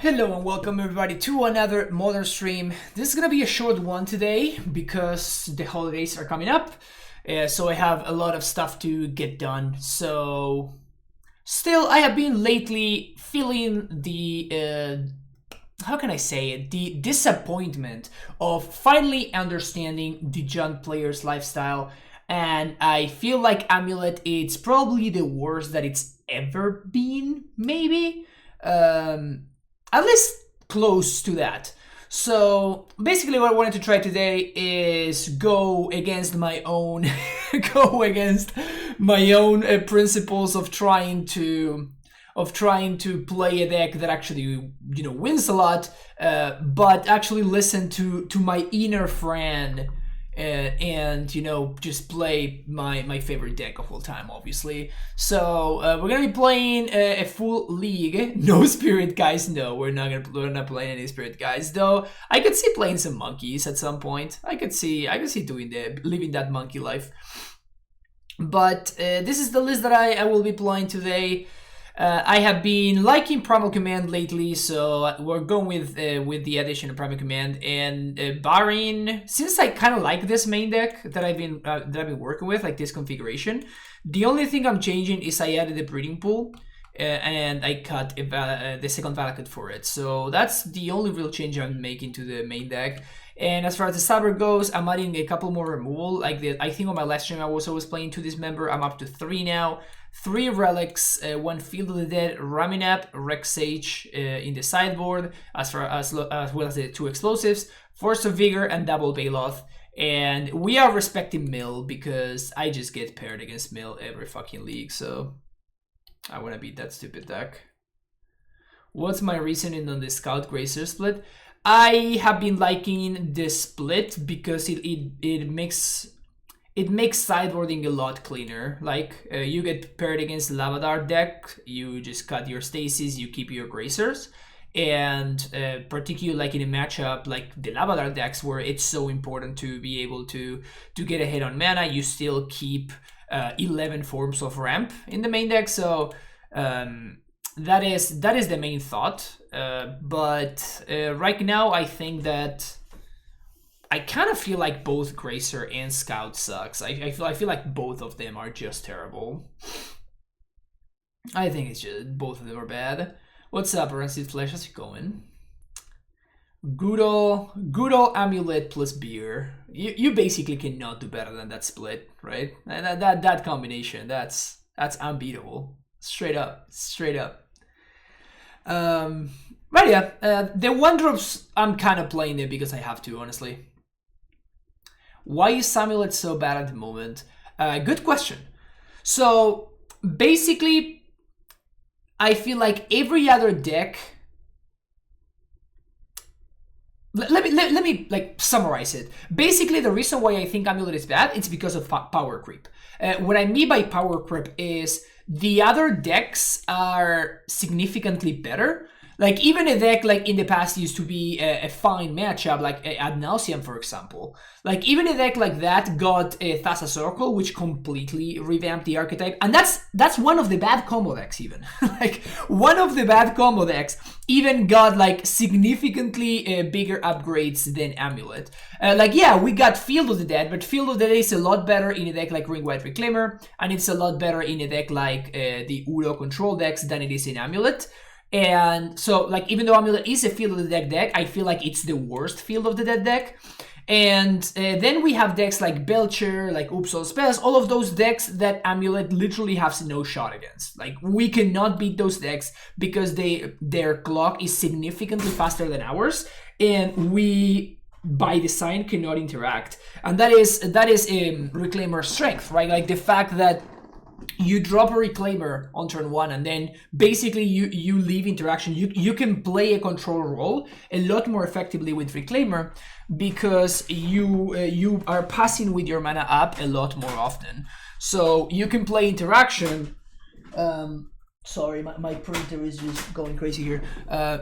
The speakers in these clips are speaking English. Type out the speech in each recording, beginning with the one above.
Hello and welcome everybody to another Modern stream. This is gonna be a short one today because the holidays are coming up, so I have a lot of stuff to get done. So, still, I have been lately feeling the how can I say it? The disappointment of finally understanding the young player's lifestyle, and I feel like AmuLIT it's probably the worst that it's ever been, maybe. At least close to that. So basically what I wanted to try today is go against my own principles of trying to play a deck that actually wins a lot, but actually listen to my inner friend and just play my favorite deck of all time, obviously. So we're gonna be playing a full league. No spirit guys, no, we're not playing any spirit guys, though I could see playing some monkeys at some point. I could see living that monkey life. But this is the list that I will be playing today. I have been liking Primal Command lately, so we're going with the addition of Primal Command and barring, since I kind of like this main deck that I've been working with, like this configuration. The only thing I'm changing is I added a breeding pool and I cut the second Valakut for it. So that's the only real change I'm making to the main deck. And as far as the Saber goes, I'm adding a couple more removal. I think on my last stream I was always playing to Dismember. I'm up to 3 now. 3 relics, 1 Field of the Dead, Raminap, Rex Sage in the sideboard, as well as the 2 explosives, Force of Vigor, and double Baloth. And we are respecting Mill because I just get paired against Mill every fucking league, so I want to beat that stupid deck. What's my reasoning on the Scout Grazer split? I have been liking this split because it makes sideboarding a lot cleaner. Like you get paired against Lavadar deck, you just cut your stasis, you keep your Grazers, and particularly like in a matchup like the Lavadar decks where it's so important to be able to get ahead on mana, you still keep 11 forms of ramp in the main deck. So that is the main thought. But right now I think that I kind of feel like both Grazer and Scout sucks. I feel like both of them are just terrible. I think it's just both of them are bad. What's up, Rancid Flesh? How's it going? Good old AmuLIT plus beer. You basically cannot do better than that split, right? And that combination, that's unbeatable. Straight up. But yeah, the 1-drops I'm kind of playing it because I have to, honestly. Why is AmuLIT so bad at the moment? Good question. So basically, I feel like every other deck. Let me like summarize it. Basically, the reason why I think AmuLIT is bad, it's because of power creep. What I mean by power creep is the other decks are significantly better. Like even a deck like in the past used to be a fine matchup, like Ad Nauseam, for example. Like even a deck like that got a Thassa Circle, which completely revamped the archetype, and that's one of the bad combo decks even. Like one of the bad combo decks even got like significantly bigger upgrades than AmuLIT. Like yeah, we got Field of the Dead, but Field of the Dead is a lot better in a deck like Ring-Wide Reclaimer, and it's a lot better in a deck like the Udo control decks than it is in AmuLIT. And so, like, even though AmuLIT is a Field of the Dead deck, I feel like it's the worst Field of the Dead deck. And then we have decks like Belcher, like Oops All Spells, all of those decks that AmuLIT literally has no shot against. Like, we cannot beat those decks because their clock is significantly faster than ours, and we, by design, cannot interact. And that is Reclaimer's strength, right? Like, the fact that you drop a Reclaimer on turn 1 and then basically you leave interaction. You can play a control role a lot more effectively with Reclaimer because you are passing with your mana up a lot more often. So you can play interaction. Sorry, my printer is just going crazy here.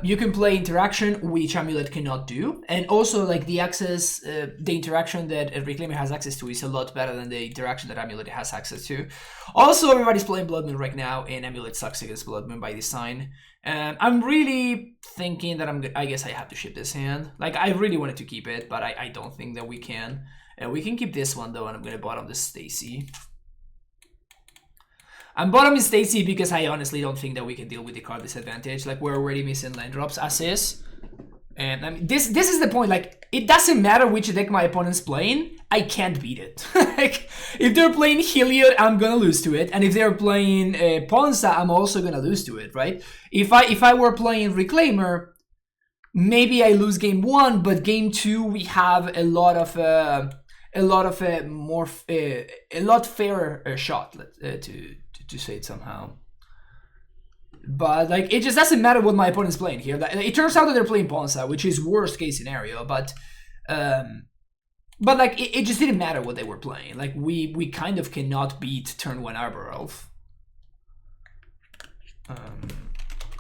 You can play interaction, which AmuLIT cannot do, and also like the access, the interaction that a Reclaimer has access to is a lot better than the interaction that AmuLIT has access to. Also, everybody's playing Blood Moon right now, and AmuLIT sucks against Blood Moon by design. I'm really thinking that I guess I have to ship this hand. Like, I really wanted to keep it, but I don't think that we can. We can keep this one though, and I'm gonna bottom this Stacy. I'm bottoming Stacy because I honestly don't think that we can deal with the card disadvantage. Like, we're already missing land drops as is. And I mean, this is the point. Like, it doesn't matter which deck my opponent's playing, I can't beat it. Like, if they're playing Heliod, I'm gonna lose to it, and if they're playing Ponza, I'm also gonna lose to it, right? If I were playing Reclaimer, maybe I lose game 1, but game 2 we have a lot fairer shot, to say it somehow. But like, it just doesn't matter what my opponent's playing here. It turns out that they're playing Ponza, which is worst case scenario. But like, it just didn't matter what they were playing. Like, we kind of cannot beat turn 1 Arbor Elf.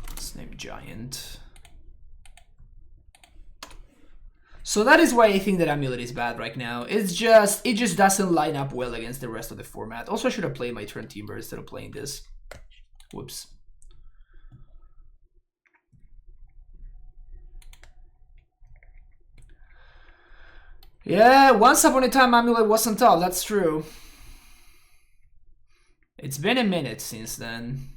Let's name Giant. So that is why I think that AmuLIT is bad right now. It just doesn't line up well against the rest of the format. Also, I should have played my turn Timber instead of playing this. Whoops. Yeah, once upon a time AmuLIT wasn't tough, that's true. It's been a minute since then.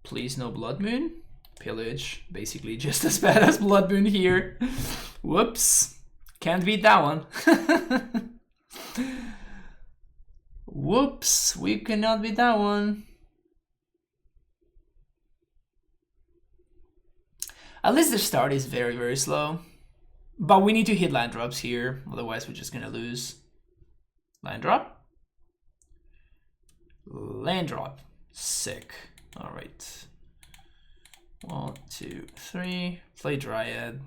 Please no Blood Moon. Pillage, basically just as bad as Blood Moon here. Whoops. Can't beat that one. Whoops, we cannot beat that one. At least the start is very, very slow. But we need to hit land drops here, otherwise we're just gonna lose. Land drop? Land drop. Sick. Alright. 1, 2, 3. Play Dryad.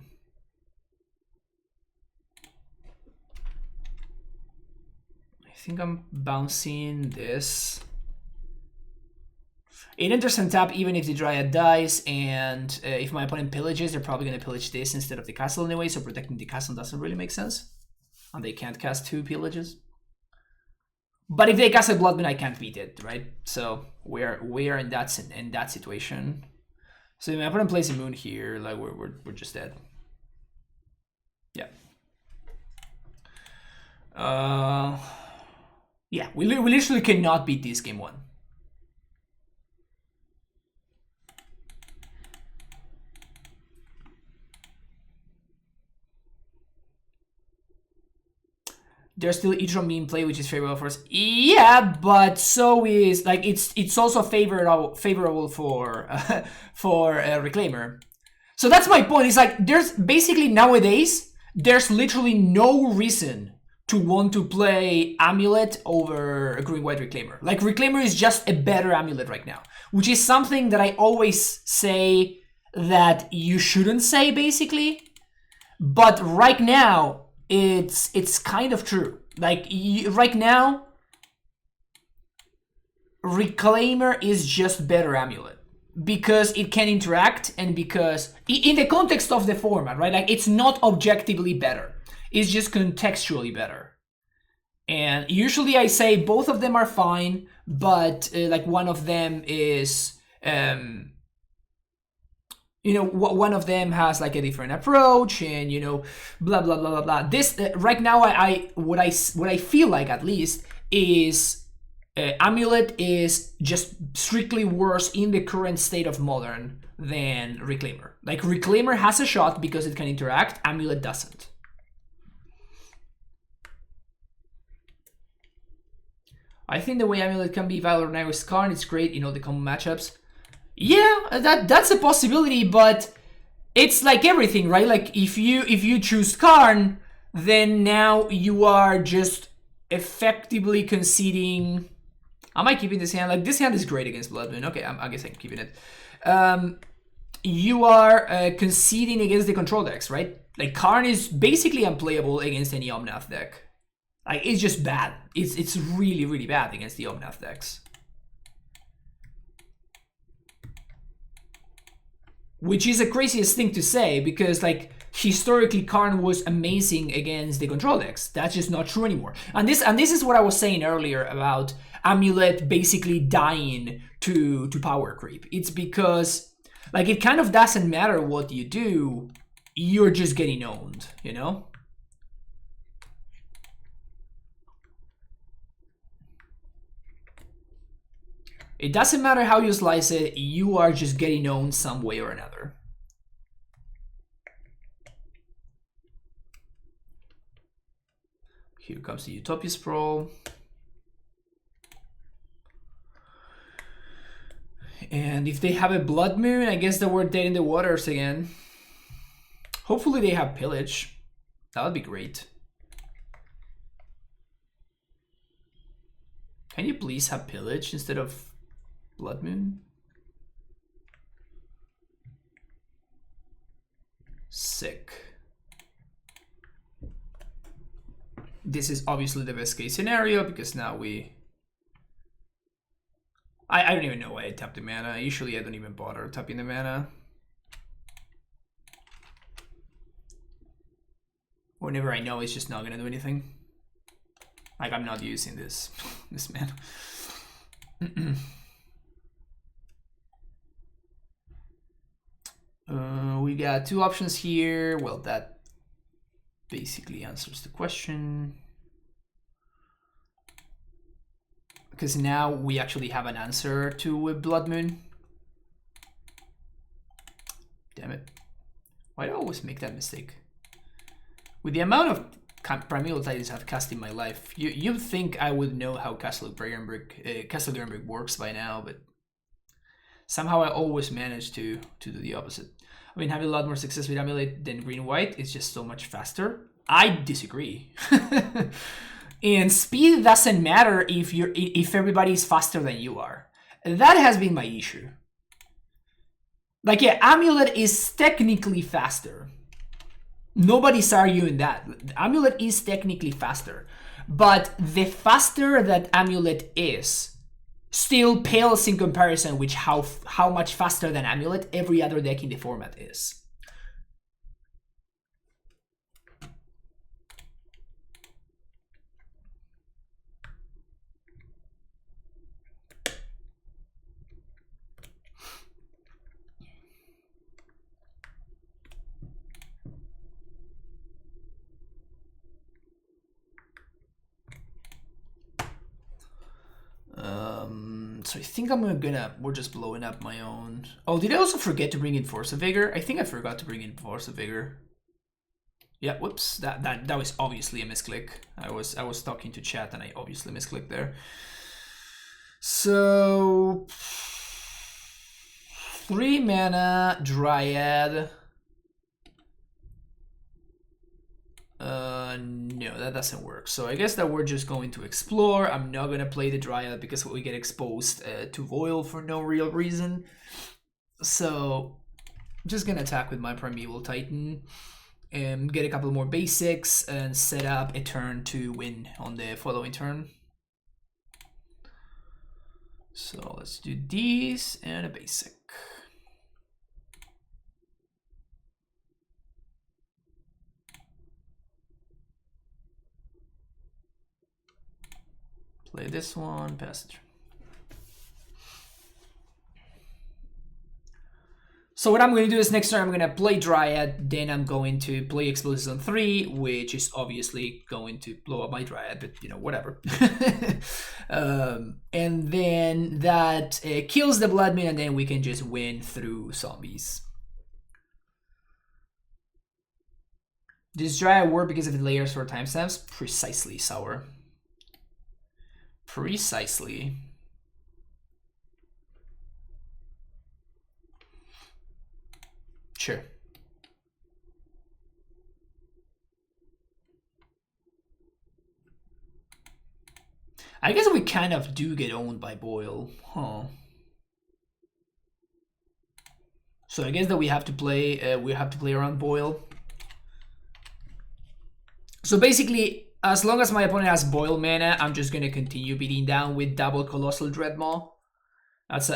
I think I'm bouncing this. It enters and tap even if the Dryad dies, and if my opponent pillages, they're probably going to pillage this instead of the castle anyway, so protecting the castle doesn't really make sense. And they can't cast 2 pillages. But if they cast a Blood Moon, I can't beat it, right? So we're in that situation. So if my opponent plays a Moon here, like we're just dead. Yeah. Yeah, we literally cannot beat this game 1. There's still Idron being played, which is favorable for us. Yeah, but so is like it's also favorable for Reclaimer. So that's my point. It's like there's basically nowadays there's literally no reason to want to play AmuLIT over a Green-White Reclaimer. Like, Reclaimer is just a better AmuLIT right now, which is something that I always say that you shouldn't say, basically. But right now, it's kind of true. Like, right now, Reclaimer is just better AmuLIT because it can interact, and because in the context of the format, right? Like, it's not objectively better. It's just contextually better. And usually I say both of them are fine, but like one of them is, you know, one of them has like a different approach, and you know, blah blah blah blah blah. This right now, what I feel like at least is AmuLIT is just strictly worse in the current state of Modern than Reclaimer. Like, Reclaimer has a shot because it can interact, AmuLIT doesn't. I think the way AmuLIT can be Valor Nair's Karn, it's great, you know, the common matchups. Yeah, that's a possibility, but it's like everything, right? Like, if you choose Karn, then now you are just effectively conceding. Am I keeping this hand? Like, this hand is great against Blood Moon. Okay, I guess I'm keeping it. You are conceding against the control decks, right? Like, Karn is basically unplayable against any Omnath deck. Like, it's just bad. It's really, really bad against the Omnath decks. Which is the craziest thing to say, because like historically Karn was amazing against the control decks. That's just not true anymore. And this is what I was saying earlier about AmuLIT basically dying to power creep. It's because Like, it kind of doesn't matter what you do, you're just getting owned, you know? It doesn't matter how you slice it, you are just getting owned some way or another. Here comes the Utopia Sprawl. And if they have a Blood Moon, I guess that we're dead in the waters again. Hopefully they have Pillage. That would be great. Can you please have Pillage instead of Blood Moon? Sick. This is obviously the best case scenario because now I don't even know why I tapped the mana. Usually I don't even bother tapping the mana. Whenever I know it's just not gonna do anything. Like, I'm not using this mana. We got two options here. Well, that basically answers the question. Because now we actually have an answer to Blood Moon. Damn it. Why do I always make that mistake? With the amount of Primeval Titans I've cast in my life, you'd think I would know how Castle Granberg works by now, but somehow I always manage to do the opposite. I mean, having a lot more success with AmuLIT than green-white is just so much faster. I disagree. And speed doesn't matter if everybody is faster than you are. That has been my issue. Like, yeah, AmuLIT is technically faster. Nobody's arguing that. AmuLIT is technically faster. But the faster that AmuLIT is still pales in comparison with how much faster than AmuLIT every other deck in the format is. So I think we're just blowing up my own. Oh, did I also forget to bring in Force of Vigor? I think I forgot to bring in Force of Vigor. Yeah, whoops, that was obviously a misclick. I was talking to chat and I obviously misclicked there. So 3 mana Dryad. No, that doesn't work. So I guess that we're just going to explore. I'm not gonna play the Dryad because we get exposed to Voil for no real reason. So I'm just gonna attack with my Primeval Titan and get a couple more basics and set up a turn to win on the following turn. So let's do these and a basic. Play this one, pass it. So what I'm going to do is next turn I'm going to play Dryad, then I'm going to play Explosives on 3, which is obviously going to blow up my Dryad, but you know, whatever. And then that kills the Blood Moon, and then we can just win through zombies. Does Dryad work because of the layers or timestamps? Precisely, Sour. Precisely. Sure. I guess we kind of do get owned by Boyle, huh? So I guess that we have to play around Boyle. So basically, as long as my opponent has Boil mana, I'm just gonna continue beating down with double Colossal Dreadmaw.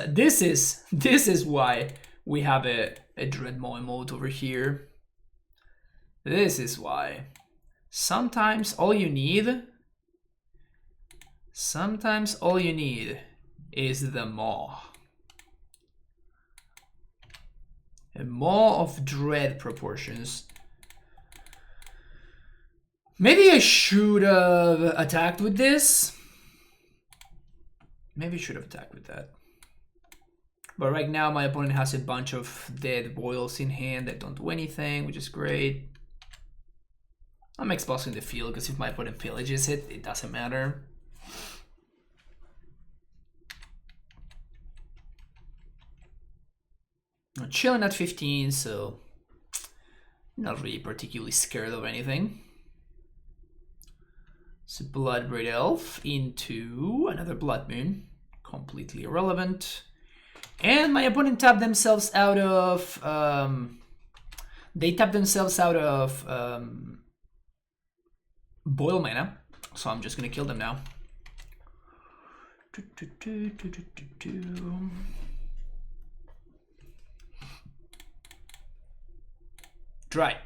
This is why we have a Dreadmaw emote over here. This is why. Sometimes all you need is the Maw. Maw of Dread proportions. Maybe I should have attacked with this. Maybe I should have attacked with that. But right now my opponent has a bunch of dead boils in hand that don't do anything, which is great. I'm exposing the field because if my opponent pillages it, it doesn't matter. I'm chilling at 15, so not really particularly scared of anything. So Bloodbraid Elf into another Blood Moon, completely irrelevant. And my opponent tapped themselves out of boil mana, so I'm just gonna kill them now. Dry.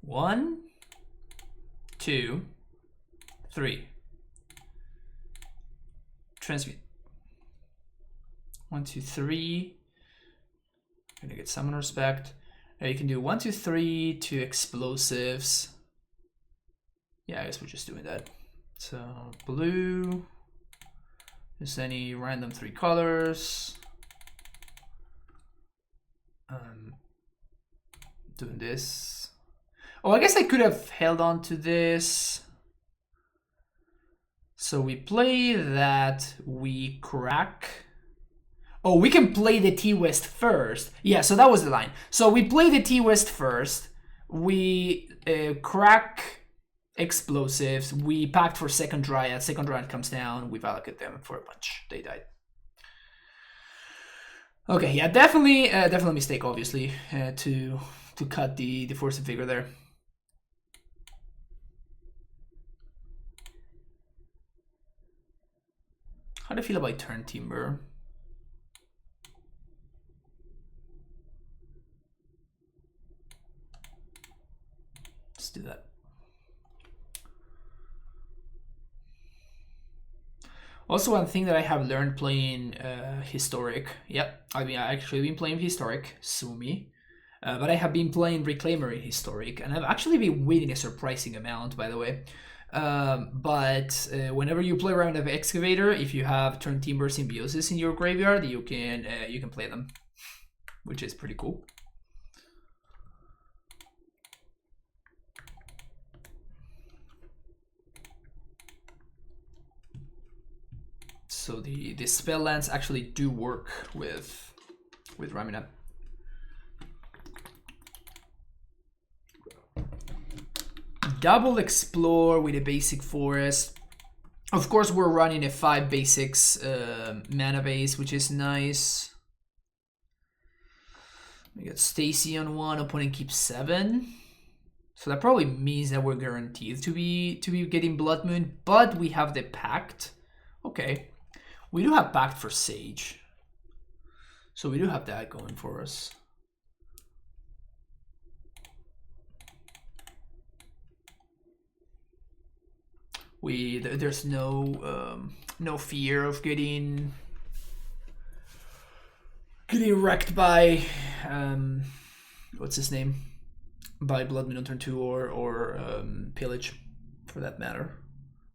One, two, three. Transmute. 1, 2, 3. Gonna get summon respect. You can do 1, 2, 3, 2 explosives. Yeah, I guess we're just doing that. So blue. Just any random 3 colors. Doing this. Oh, I guess I could have held on to this. So we play that, we crack. Oh, we can play the T-West first. Yeah, so that was the line. So we play the T-West first. We crack explosives. We packed for second Dryad. Second Dryad comes down. We've allocated them for a bunch. They died. Okay, yeah, definitely a mistake, obviously, to cut the Force of Vigor there. How do I feel about Turn Timber? Let's do that. Also, one thing that I have learned playing Historic. Yep, I mean, I actually been playing Historic, sue me. But I have been playing Reclaimer in Historic, and I've actually been winning a surprising amount, by the way. But whenever you play around of Excavator, if you have Turn Timber Symbiosis in your graveyard, you can play them, which is pretty cool. So the spell lands actually do work with Ramina. Double Explore with a basic forest. Of course, we're running a 5 basics mana base, which is nice. We got Stacy on 1, opponent keeps 7. So that probably means that we're guaranteed to be getting Blood Moon, but we have the Pact. Okay. We do have Pact for Sage. So we do have that going for us. There's no fear of getting wrecked by what's his name, by Blood Moon on turn 2 or Pillage, for that matter.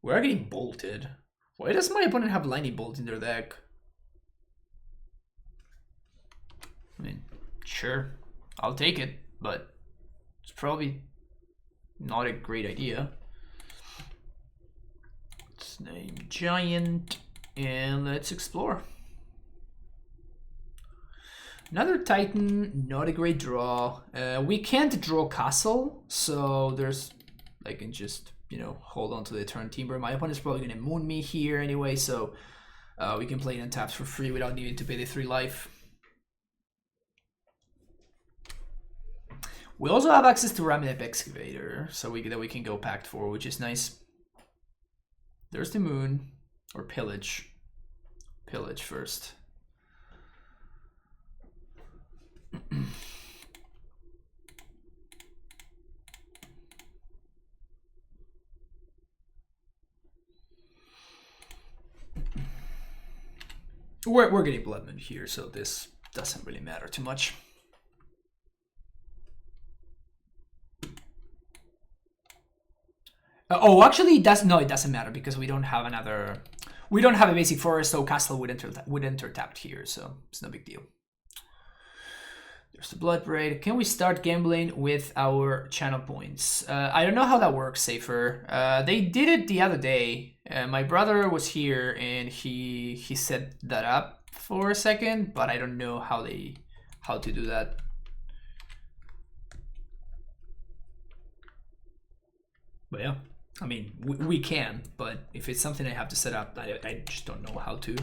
We're getting bolted. Why does my opponent have Lightning Bolt in their deck? I mean, sure, I'll take it, but it's probably not a great idea. Let's name Giant, and let's explore. Another Titan, not a great draw. We can't draw Castle, so I can just, hold on to the Turn Timber. My opponent's probably going to moon me here anyway, so we can play it on taps for free without needing to pay the 3 life. We also have access to Ramnep Excavator, so we can go Pact 4, which is nice. There's the Moon, or Pillage. Pillage first. We're getting Blood Moon here, so this doesn't really matter too much. Oh, actually, it doesn't matter because we don't have another. We don't have a basic forest, so castle would enter tapped here, so it's no big deal. There's the Blood Braid. Can we start gambling with our channel points? I don't know how that works, Safer. They did it the other day. My brother was here and he set that up for a second, but I don't know how to do that. But yeah, I mean, we can, but if it's something I have to set up, I just don't know how to.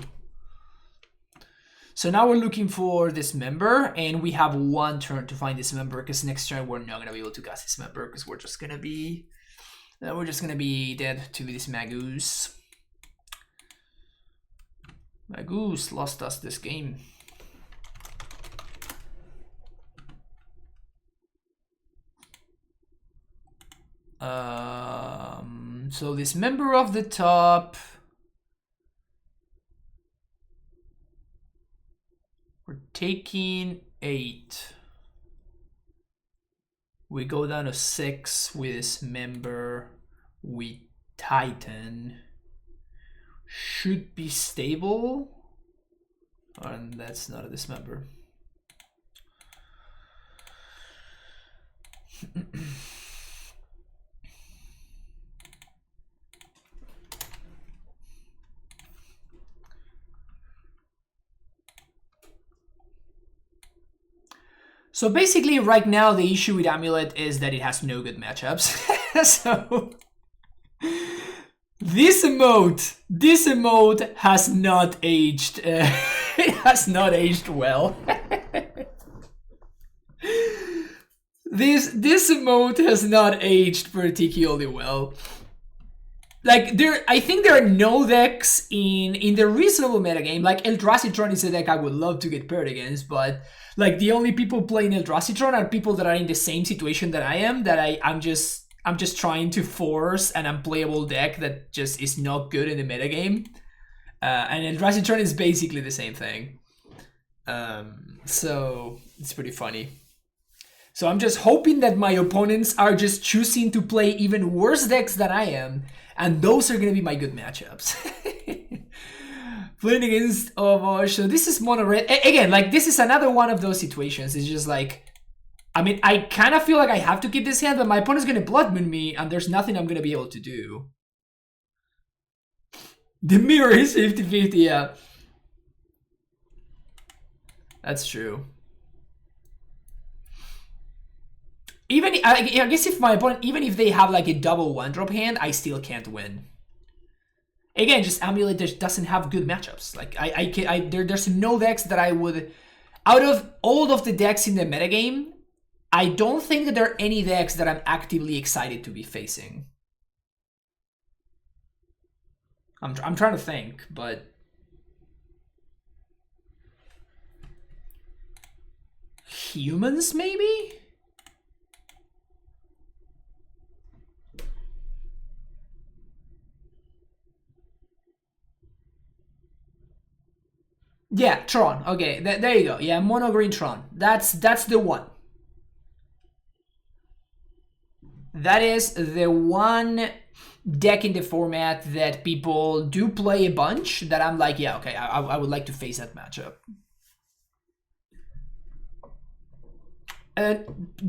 So now we're looking for this member, and we have one turn to find this member, because next turn we're not gonna be able to cast this member, because we're just gonna be dead to this Magoose. Magoose lost us this game. So this member of the top. We're taking 8. We go down to 6 with this member. We Titan. Should be stable. And that's not a dismember. So basically right now the issue with AmuLIT is that it has no good matchups. So this emote has not aged. It has not aged well. This emote has not aged particularly well. Like I think there are no decks in the reasonable metagame. Like Eldrasitron is a deck I would love to get paired against, but like the only people playing Eldrasitron are people that are in the same situation that I am. That I'm just trying to force an unplayable deck that just is not good in the metagame. And Eldrasitron is basically the same thing. So it's pretty funny. So I'm just hoping that my opponents are just choosing to play even worse decks than I am, and those are going to be my good matchups. Playing against Obosh. So this is mono red. Again, like this is another one of those situations. It's just like, I mean, I kind of feel like I have to keep this hand, but my opponent's going to Blood Moon me, and there's nothing I'm going to be able to do. The mirror is 50-50, yeah. That's true. Even I guess if my opponent, even if they have like a double 1-drop hand, I still can't win. Again, just AmuLIT just doesn't have good matchups. Like there's no decks that I would, out of all of the decks in the metagame, I don't think that there are any decks that I'm actively excited to be facing. I'm trying to think, but humans maybe. Yeah, Tron. Okay, there you go. Yeah, mono green Tron. That's the one. That is the one deck in the format that people do play a bunch. That I'm like, yeah, okay, I would like to face that matchup.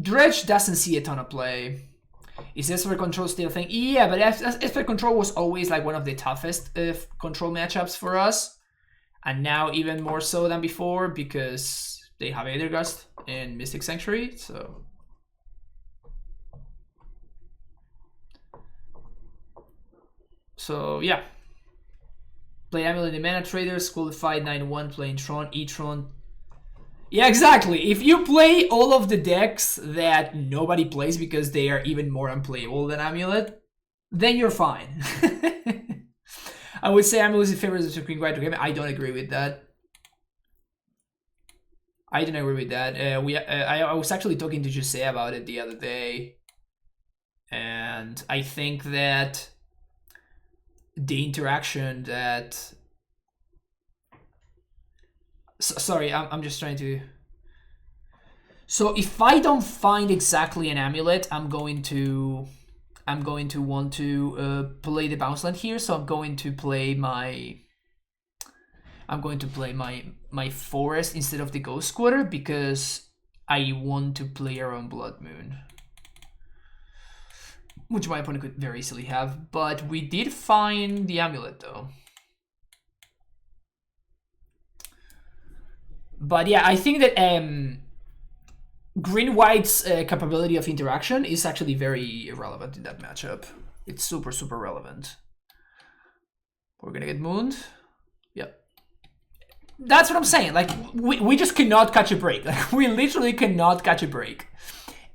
Dredge doesn't see a ton of play. Is Esper Control still a thing? Yeah, but Esper Control was always like one of the toughest control matchups for us. And now even more so than before because they have Aethergust and Mystic Sanctuary, so. So yeah. Play AmuLIT the Mana Traders, qualified 9-1, playing Tron, E-Tron. Yeah, exactly. If you play all of the decks that nobody plays because they are even more unplayable than AmuLIT, then you're fine. I would say AmuLIT is in favor of the Supreme Right to game. I don't agree with that. I was actually talking to Jose about it the other day. And I think that the interaction that sorry, I'm just trying to. So if I don't find exactly an amulet, I'm going to want to play the bounce land here. So I'm going to play my my forest instead of the ghost quarter because I want to play around Blood Moon, which my opponent could very easily have. But we did find the amulet though. But yeah, I think that Green-White's capability of interaction is actually very relevant in that matchup. It's super, super relevant. We're gonna get mooned. Yep. That's what I'm saying. Like, we just cannot catch a break. Like, we literally cannot catch a break.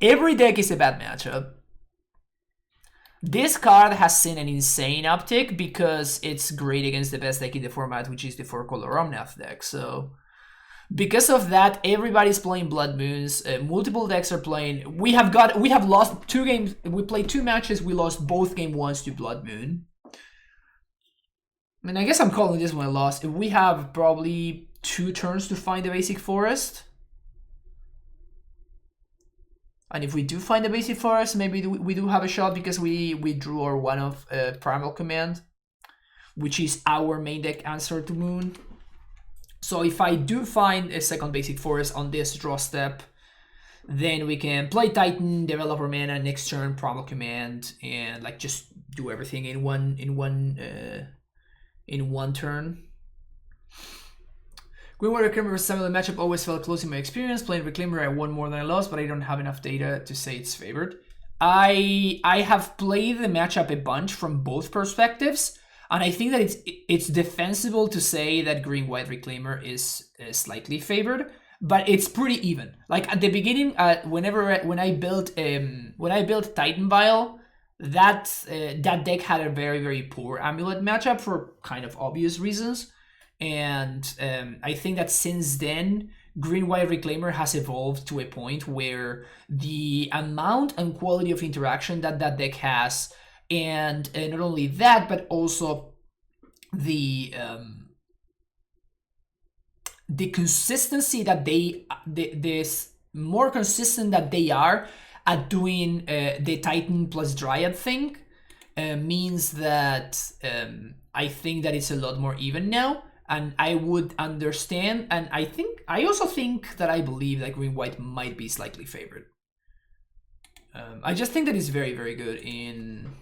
Every deck is a bad matchup. This card has seen an insane uptick because it's great against the best deck in the format, which is the 4-color Omnath deck. So because of that, everybody's playing Blood Moons. Multiple decks are playing. We have lost 2 games. We played 2 matches. We lost both game 1s to Blood Moon. I mean, I guess I'm calling this one a loss. We have probably 2 turns to find the basic forest. And if we do find the basic forest, maybe we do have a shot because we drew our one of Primal Command, which is our main deck answer to Moon. So if I do find a second basic forest on this draw step, then we can play Titan, develop our mana, next turn Primal Command, and like just do everything in one turn. Green-White Reclaimer versus Samuel matchup always felt close in my experience. Playing Reclaimer, I won more than I lost, but I don't have enough data to say it's favored. I have played the matchup a bunch from both perspectives. And I think that it's defensible to say that Green-White Reclaimer is slightly favored, but it's pretty even. Like at the beginning, when I built Titan Vial, that deck had a very, very poor amulet matchup for kind of obvious reasons, and I think that since then, Green-White Reclaimer has evolved to a point where the amount and quality of interaction that deck has. And not only that, but also the consistency that this more consistent that they are at doing the Titan plus Dryad thing means that I think that it's a lot more even now, and I would understand, and I also think that I believe that Green-White might be slightly favored. I just think that it's very, very good in.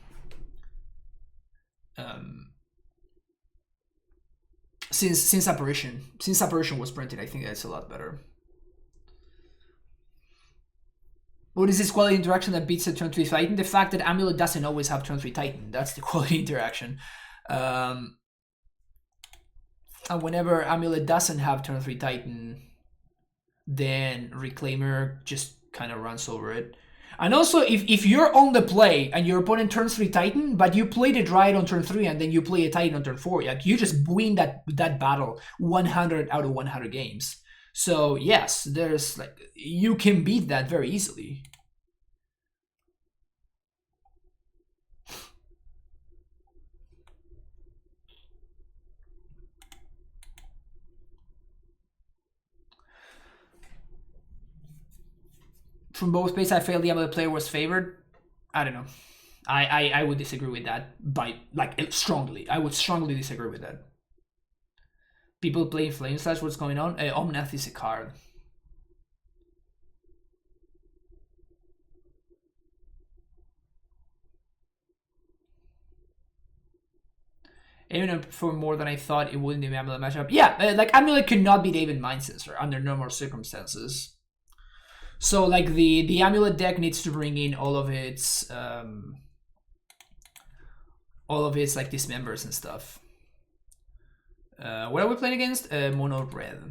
Since apparition was printed, I think that's a lot better. What is this quality interaction that beats the turn 3 Titan? The fact that AmuLIT doesn't always have turn 3 Titan. That's the quality interaction. And whenever AmuLIT doesn't have turn 3 Titan, then Reclaimer just kind of runs over it. And also, if you're on the play and your opponent turns 3 Titan, but you play the Dryad on turn 3 and then you play a Titan on turn 4, like you just win that battle 100 out of 100 games. So yes, there's like you can beat that very easily. From both ways, I felt the other player was favored. I don't know. I would disagree with that strongly. I would strongly disagree with that. People playing Flame Slash, what's going on? Omnath is a card. Even for more than I thought it would in the AmuLIT matchup. Yeah, like AmuLIT could not be David Mindcensor under normal circumstances. So like the AmuLIT deck needs to bring in all of its like dismembers and stuff. What are we playing against? Mono red.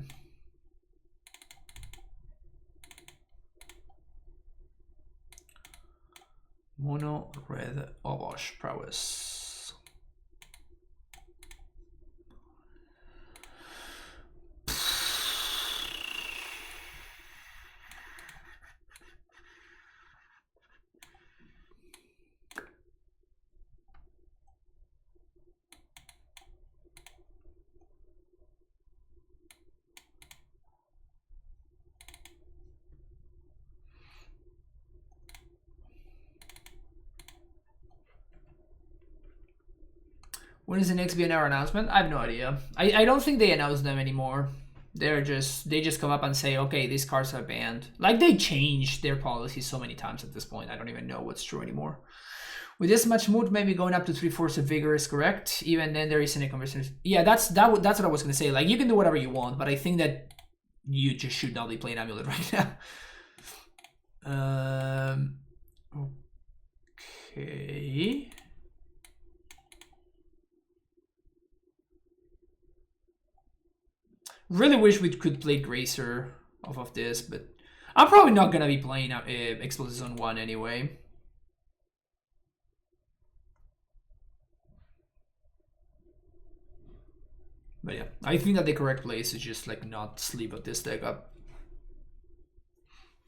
Mono red Obosh Prowess. When is the next BNR announcement? I have no idea. I don't think they announce them anymore. They just come up and say, okay, these cards are banned. Like, they changed their policy so many times at this point. I don't even know what's true anymore. With this much mood, maybe going up to 3/4 of vigor is correct. Even then, there isn't a conversation. Yeah, that's what I was gonna say. Like, you can do whatever you want, but I think that you just should not be playing AmuLIT right now. Okay. Really wish we could play Gracer off of this, but I'm probably not gonna be playing Explosives on 1 anyway. But yeah, I think that the correct place is just like not sleep at this deck up.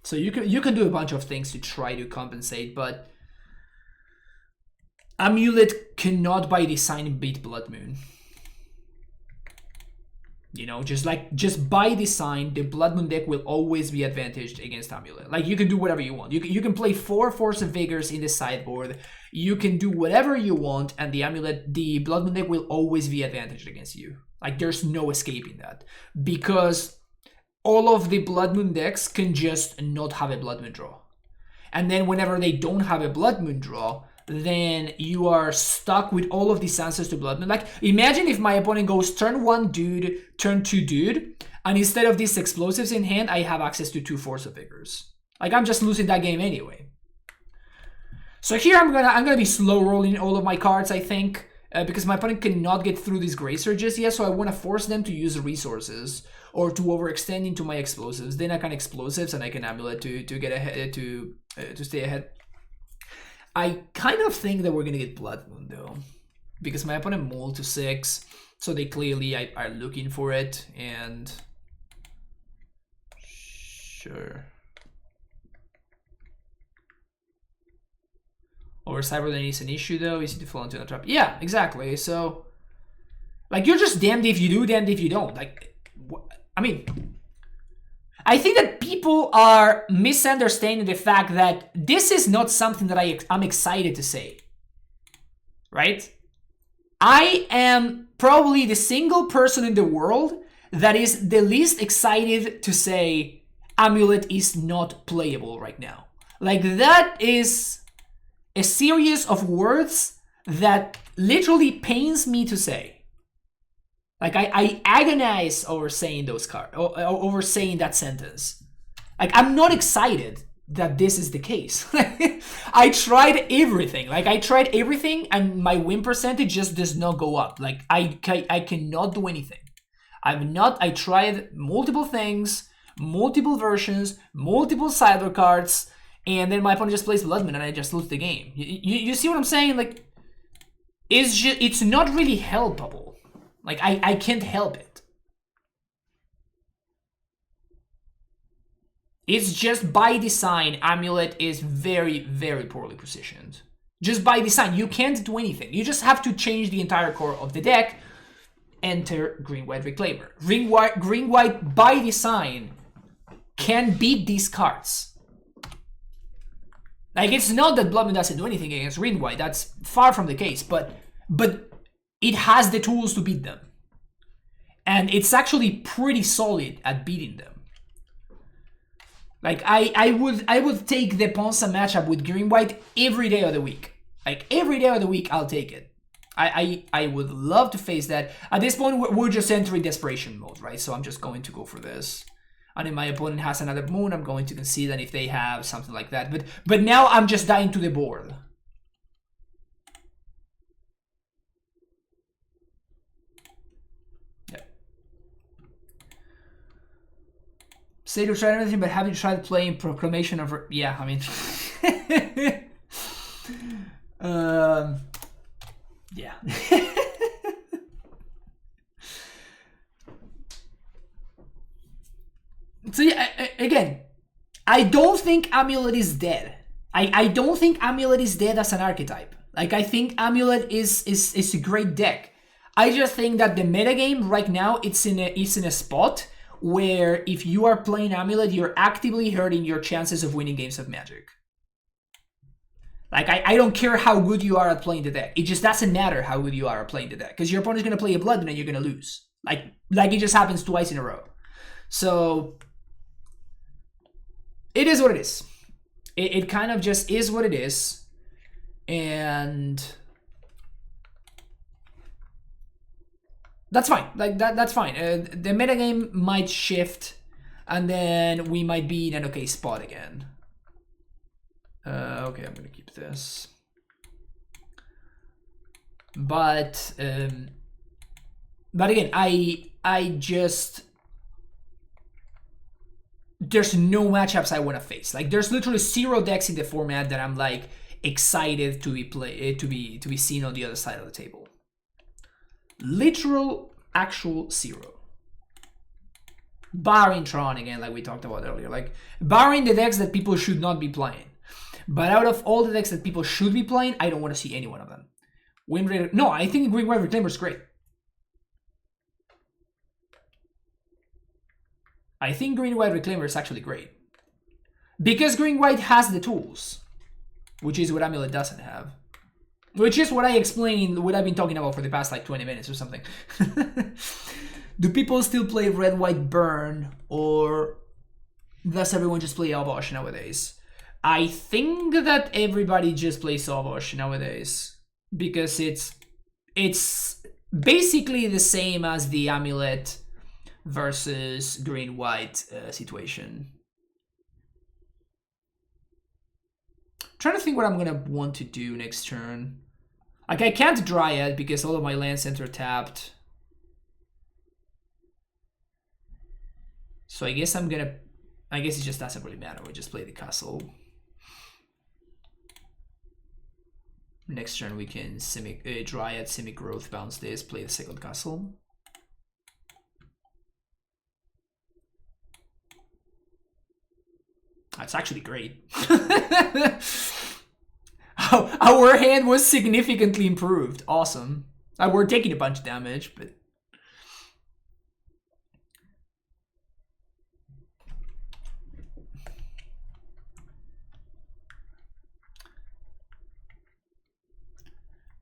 So you can do a bunch of things to try to compensate, but AmuLIT cannot by design beat Blood Moon. You know, just by design, the Blood Moon deck will always be advantaged against AmuLIT. Like, you can do whatever you want. You can play 4 Force of Vigors in the sideboard. You can do whatever you want, and the Blood Moon deck will always be advantaged against you. Like, there's no escaping that. Because all of the Blood Moon decks can just not have a Blood Moon draw. And then whenever they don't have a Blood Moon draw, then you are stuck with all of these answers to Blood Moon. Like, imagine if my opponent goes turn 1 dude, turn 2 dude, and instead of these explosives in hand, I have access to 2 Force of Vigors. Like, I'm just losing that game anyway. So here I'm gonna be slow rolling all of my cards, I think, because my opponent cannot get through these Gracer just yet, so I want to force them to use resources or to overextend into my explosives. Then I can explosives and I can AmuLIT to get ahead to stay ahead. I kind of think that we're gonna get Blood Moon though, because my opponent mulled to 6, so they clearly are looking for it, and sure. Over Cyberlane is an issue though, easy to fall into a trap. Yeah, exactly. So, like, you're just damned if you do, damned if you don't. Like, I mean, I think that people are misunderstanding the fact that this is not something that I'm excited to say, right? I am probably the single person in the world that is the least excited to say AmuLIT is not playable right now. Like, that is a series of words that literally pains me to say. Like, I agonize over saying those cards, over saying that sentence. Like, I'm not excited that this is the case. I tried everything. Like, I tried everything, and my win percentage just does not go up. Like, I cannot do anything. I tried multiple things, multiple versions, multiple sideboard cards, and then my opponent just plays Blood Moon, and I just lose the game. You see what I'm saying? Like, it's not really helpable. Like, I can't help it. It's just by design, AmuLIT is very, very poorly positioned. Just by design, you can't do anything. You just have to change the entire core of the deck. Enter Green-White Reclaimer. Green-White by design can beat these cards. Like, it's not that Blood Moon doesn't do anything against Green-White. That's far from the case. But it has the tools to beat them. And it's actually pretty solid at beating them. Like, I would take the Ponza matchup with Green-White every day of the week. Like, every day of the week, I'll take it. I would love to face that. At this point, we're just entering desperation mode, right? So I'm just going to go for this. And if my opponent has another moon, I'm going to concede that if they have something like that. But now I'm just dying to the board. Say to try anything, but have you tried playing Proclamation of... Yeah, I mean... yeah. So yeah, again, I don't think AmuLIT is dead. I don't think AmuLIT is dead as an archetype. Like, I think AmuLIT is a great deck. I just think that the metagame right now, it's in a spot where if you are playing AmuLIT, you're actively hurting your chances of winning games of Magic. Like, I don't care how good you are at playing the deck. It just doesn't matter how good you are at playing the deck. Because your opponent's going to play a Blood and then you're going to lose. Like it just happens twice in a row. So, it is what it is. It kind of just is what it is. And that's fine. Like, that's fine. The metagame might shift. And then we might be in an okay spot again. Okay, I'm gonna keep this. But again, I just, there's no matchups I want to face. Like, there's literally 0 decks in the format that I'm like excited to be seen on the other side of the table. Literal, actual 0. Barring Tron again, like we talked about earlier. Like, barring the decks that people should not be playing. But out of all the decks that people should be playing, I don't want to see any one of them. Windbreaker, no, I think Green White Reclaimer is great. I think Green White Reclaimer is actually great. Because Green White has the tools. Which is what AmuLIT doesn't have. Which is what I explained, what I've been talking about for the past like 20 minutes or something. Do people still play Red, White, Burn? Or does everyone just play Obosh nowadays? I think that everybody just plays Obosh nowadays. Because it's basically the same as the AmuLIT versus Green-White situation. Trying to think what I'm gonna want to do next turn. Like, I can't Dryad because all of my land center tapped. So I guess it just doesn't really matter. We just play the castle. Next turn we can Dryad, Simic-Growth, bounce this, play the second castle. That's actually great. Our hand was significantly improved. Awesome. We're taking a bunch of damage, but...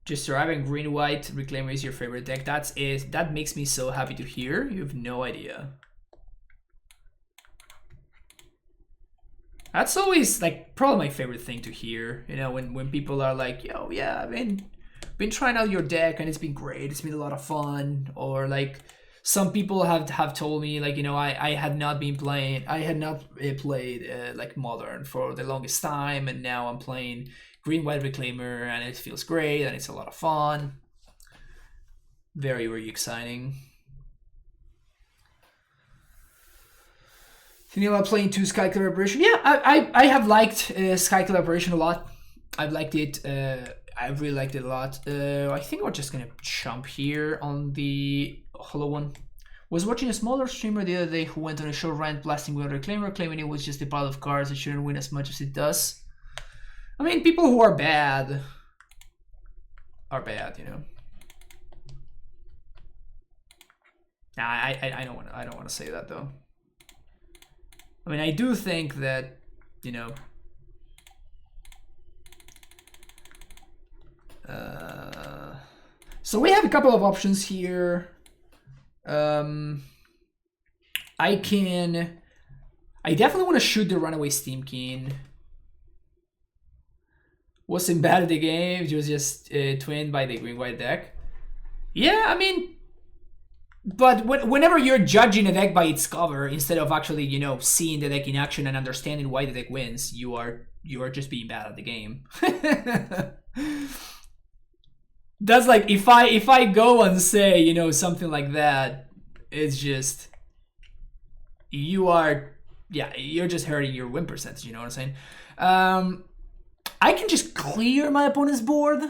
Just surviving Green-White Reclaimer is your favorite deck. That makes me so happy to hear. You have no idea. That's always like probably my favorite thing to hear. You know, when people are like, "Yo, yeah, I've been trying out your deck and it's been great. It's been a lot of fun." Or like some people have told me like, you know, I had not played like Modern for the longest time, and now I'm playing Green-White Reclaimer and it feels great and it's a lot of fun. Very, very exciting. Thinking about playing 2 Sky Collaboration. Yeah, I have liked Sky Collaboration a lot. I've liked it. I really liked it a lot. I think we're just gonna jump here on the Hollow one. Was watching a smaller streamer the other day who went on a short rant blasting with a Reclaimer, claiming it was just a pile of cards that shouldn't win as much as it does. I mean, people who are bad, you know. Nah, I don't want to say that though. I mean, I do think that, you know, so we have a couple of options here. I definitely want to shoot the Runaway Steam King. Wasn't bad at the game, it was just twinned by the Green-White deck. Yeah, I mean, but whenever you're judging a deck by its cover, instead of actually, you know, seeing the deck in action and understanding why the deck wins, you are just being bad at the game. That's like, if I go and say, you know, something like that, it's just, you're just hurting your win percentage, you know what I'm saying? I can just clear my opponent's board.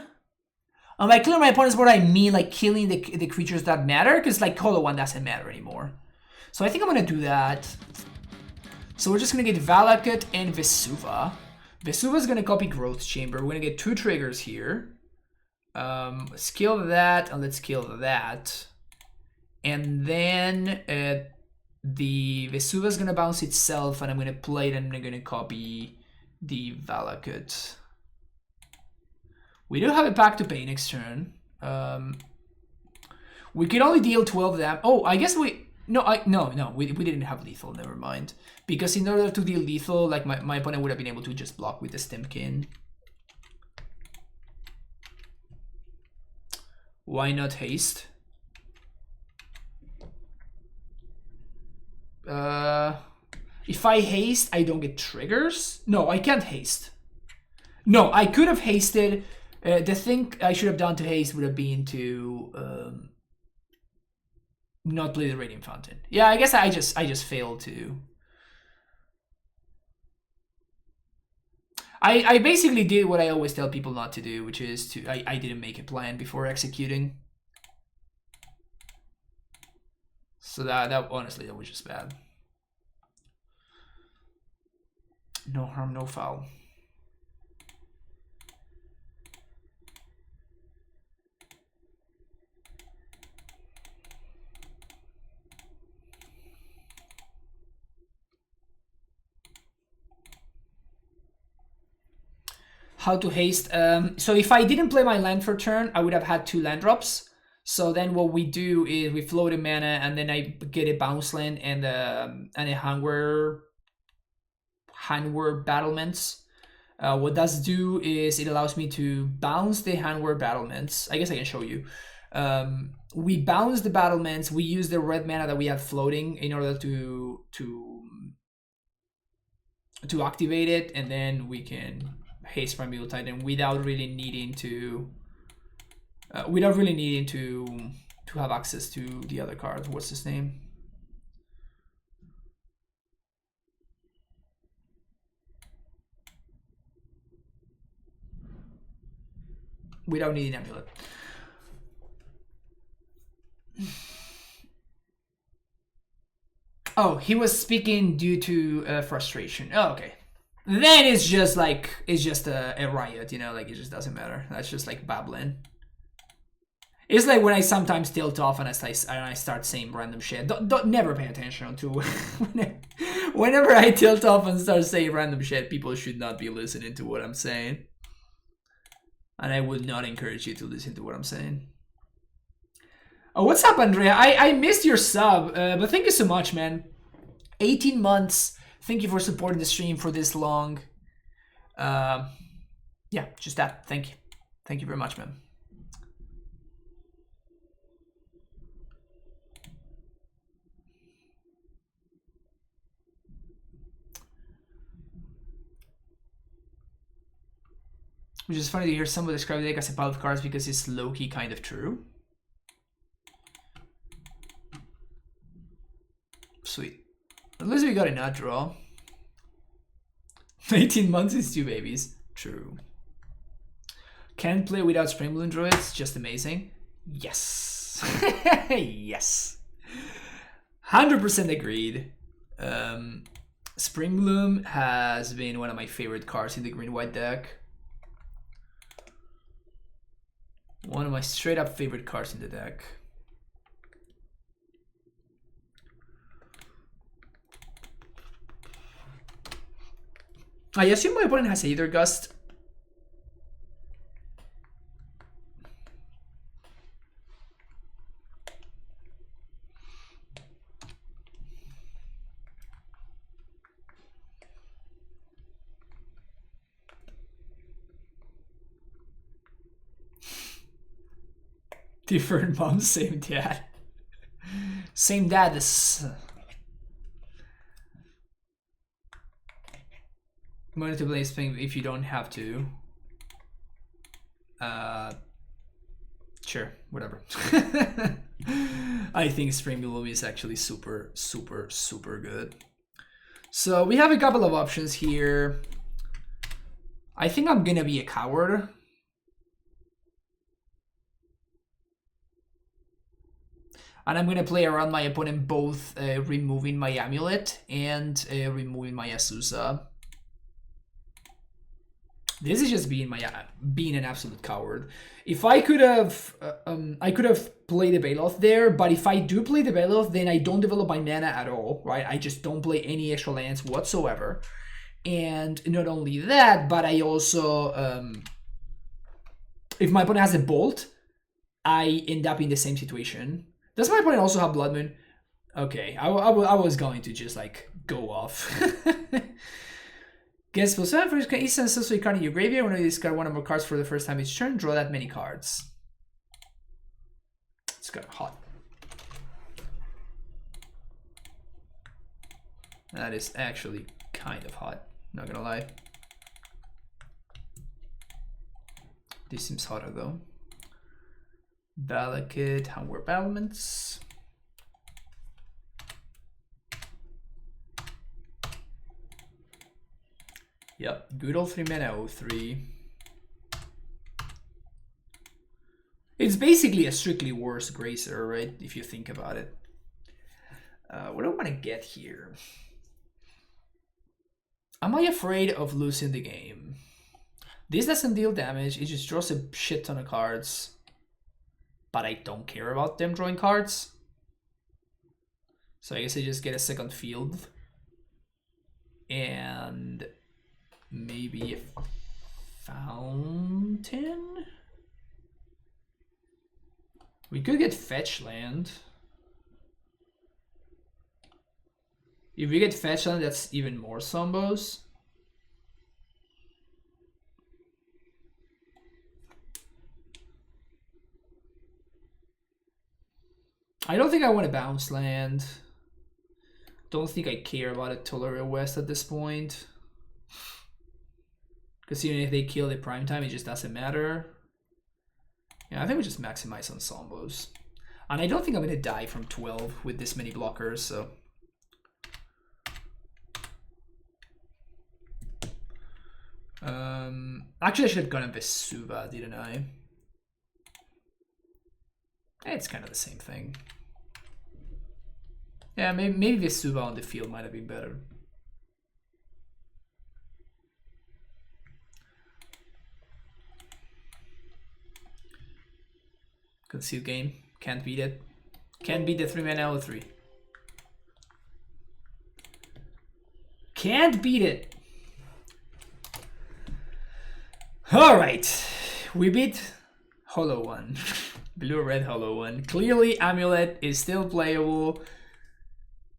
By clear my opponent's board, I mean like killing the creatures that matter, because like Hollow one doesn't matter anymore. So I think I'm gonna do that. So we're just gonna get Valakut and Vesuva. Vesuva's gonna copy Growth Chamber. We're gonna get 2 triggers here. Let's kill that and let's kill that. And then the Vesuva's gonna bounce itself, and I'm gonna play it and I'm gonna copy the Valakut. We do have a Pact to Pay next turn. We can only deal 12 damage. Oh, I guess we... No, we didn't have lethal, never mind. Because in order to deal lethal, like my opponent would have been able to just block with the Stimkin. Why not haste? If I haste, I don't get triggers? No, I can't haste. No, I could have hasted. The thing I should have done to haste would have been to not play the Radiant Fountain. Yeah, I guess I just failed to. I basically did what I always tell people not to do, which is to I didn't make a plan before executing. So that honestly, that was just bad. No harm, no foul. How to haste? So if I didn't play my land for turn, I would have had 2 land drops. So then what we do is we float a mana, and then I get a bounce land and a Handwear Battlements. What does do is it allows me to bounce the Handwear Battlements. I guess I can show you. We bounce the battlements. We use the red mana that we have floating in order to activate it, and then we can haste Primeval Titan without really needing to have access to the other card. What's his name? Without needing AmuLIT. Oh, he was speaking due to frustration. Oh, okay. Then it's just a riot, you know, like it just doesn't matter. That's just like babbling. It's like when I sometimes tilt off and I start saying random shit. Don't never pay attention to whenever I tilt off and start saying random shit. People should not be listening to what I'm saying, and I would not encourage you to listen to what I'm saying. Oh, what's up, Andrea? I missed your sub, but thank you so much, man. 18 months. Thank you for supporting the stream for this long. Yeah, just that. Thank you. Thank you very much, man. Which is funny to hear someone describe the deck as a pile of cards because it's low-key kind of true. Sweet. At least we got a nut draw. 18 months is 2 babies. True. Can't play without Springbloom Druids. Just amazing. Yes. Yes. 100% agreed. Springbloom has been one of my favorite cards in the green-white deck. One of my straight-up favorite cards in the deck. I assume my opponent has Aether Gust. Different mom, same dad. Same dad. Money to play Spring if you don't have to. Sure, whatever. I think Springbloom is actually super, super, super good. So we have a couple of options here. I think I'm gonna be a coward. And I'm gonna play around my opponent, both removing my AmuLIT and removing my Azusa. This is just being an absolute coward. If I could have played the Baloth there, but if I do play the Baloth, then I don't develop my mana at all, right? I just don't play any extra lands whatsoever. And not only that, but I also If my opponent has a Bolt, I end up in the same situation. Does my opponent also have Blood Moon? Okay, I was going to just like go off. Guess plus 7 for each instant associate card in your graveyard. When you discard one or more cards for the first time each turn, draw that many cards. It's kind of hot. That is actually kind of hot, not gonna lie. This seems hotter though. Balakid, Handware Battlements. Yep, good old 3-mana 0-3. It's basically a strictly worse Gracer, right? If you think about it. What do I want to get here? Am I afraid of losing the game? This doesn't deal damage, it just draws a shit ton of cards. But I don't care about them drawing cards. So I guess I just get a second field. And maybe a fountain? We could get fetch land. If we get fetch land, that's even more Sombos. I don't think I want to bounce land. Don't think I care about a Tolaria West at this point. Because even if they kill the prime time, it just doesn't matter. Yeah, I think we just maximize on Sombos. And I don't think I'm going to die from 12 with this many blockers, so... Actually, I should have gone in Vesuva, didn't I? It's kind of the same thing. Yeah, maybe Vesuva on the field might have been better. Concealed game. Can't beat it. Can't beat the 3-mana L3. Can't beat it. Alright. We beat Hollow One. Blue-red Hollow One. Clearly, AmuLIT is still playable.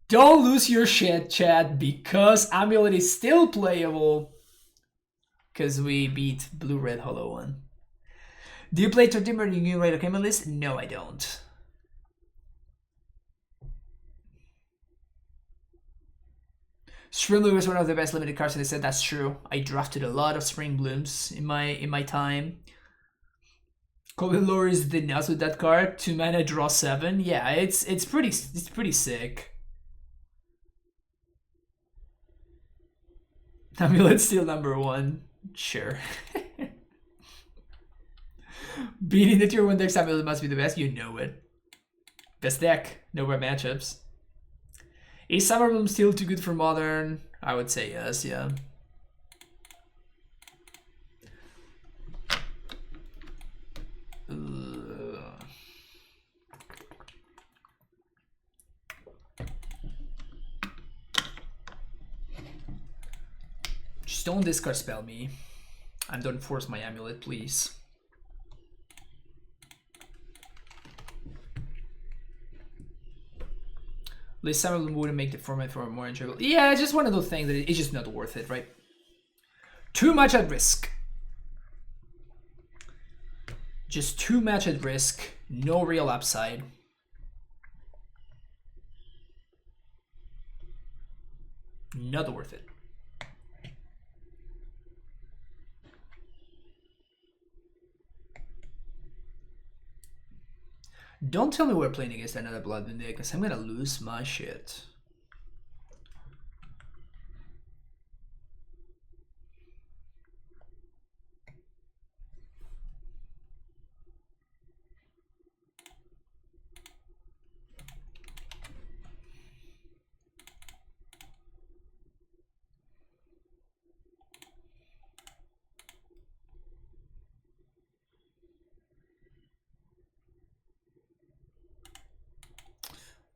Don't lose your shit, chat, because AmuLIT is still playable. Because we beat Blue-red Hollow One. Do you play Tortimer in your Raid of List? No, I don't. Spring Bloom is one of the best limited cards in the set. That's true. I drafted a lot of Spring Blooms in my time. Colin lowers the nuts with that card. 2 mana, draw 7. Yeah, it's pretty sick. AmuLIT's still #1. Sure. Beating the tier 1 deck AmuLIT must be the best. You know it. Best deck. No bad matchups. Is Summerbloom still too good for Modern? I would say yes, yeah. Just don't discard spell me. And don't force my AmuLIT, please. Least Summerbloom wouldn't make the format for more enjoyable. Yeah, it's just one of those things that it's just not worth it, right? Too much at risk. Just too much at risk. No real upside. Not worth it. Don't tell me we're playing against another Bloodmoon deck, because I'm gonna lose my shit.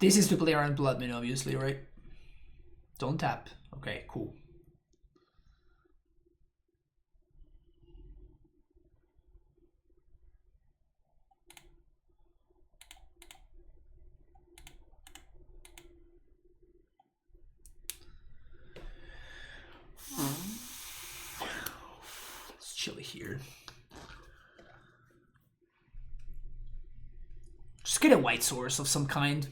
This is to play around Bloodmoon, obviously, right? Don't tap. Okay, cool. chill here. Just get a white source of some kind.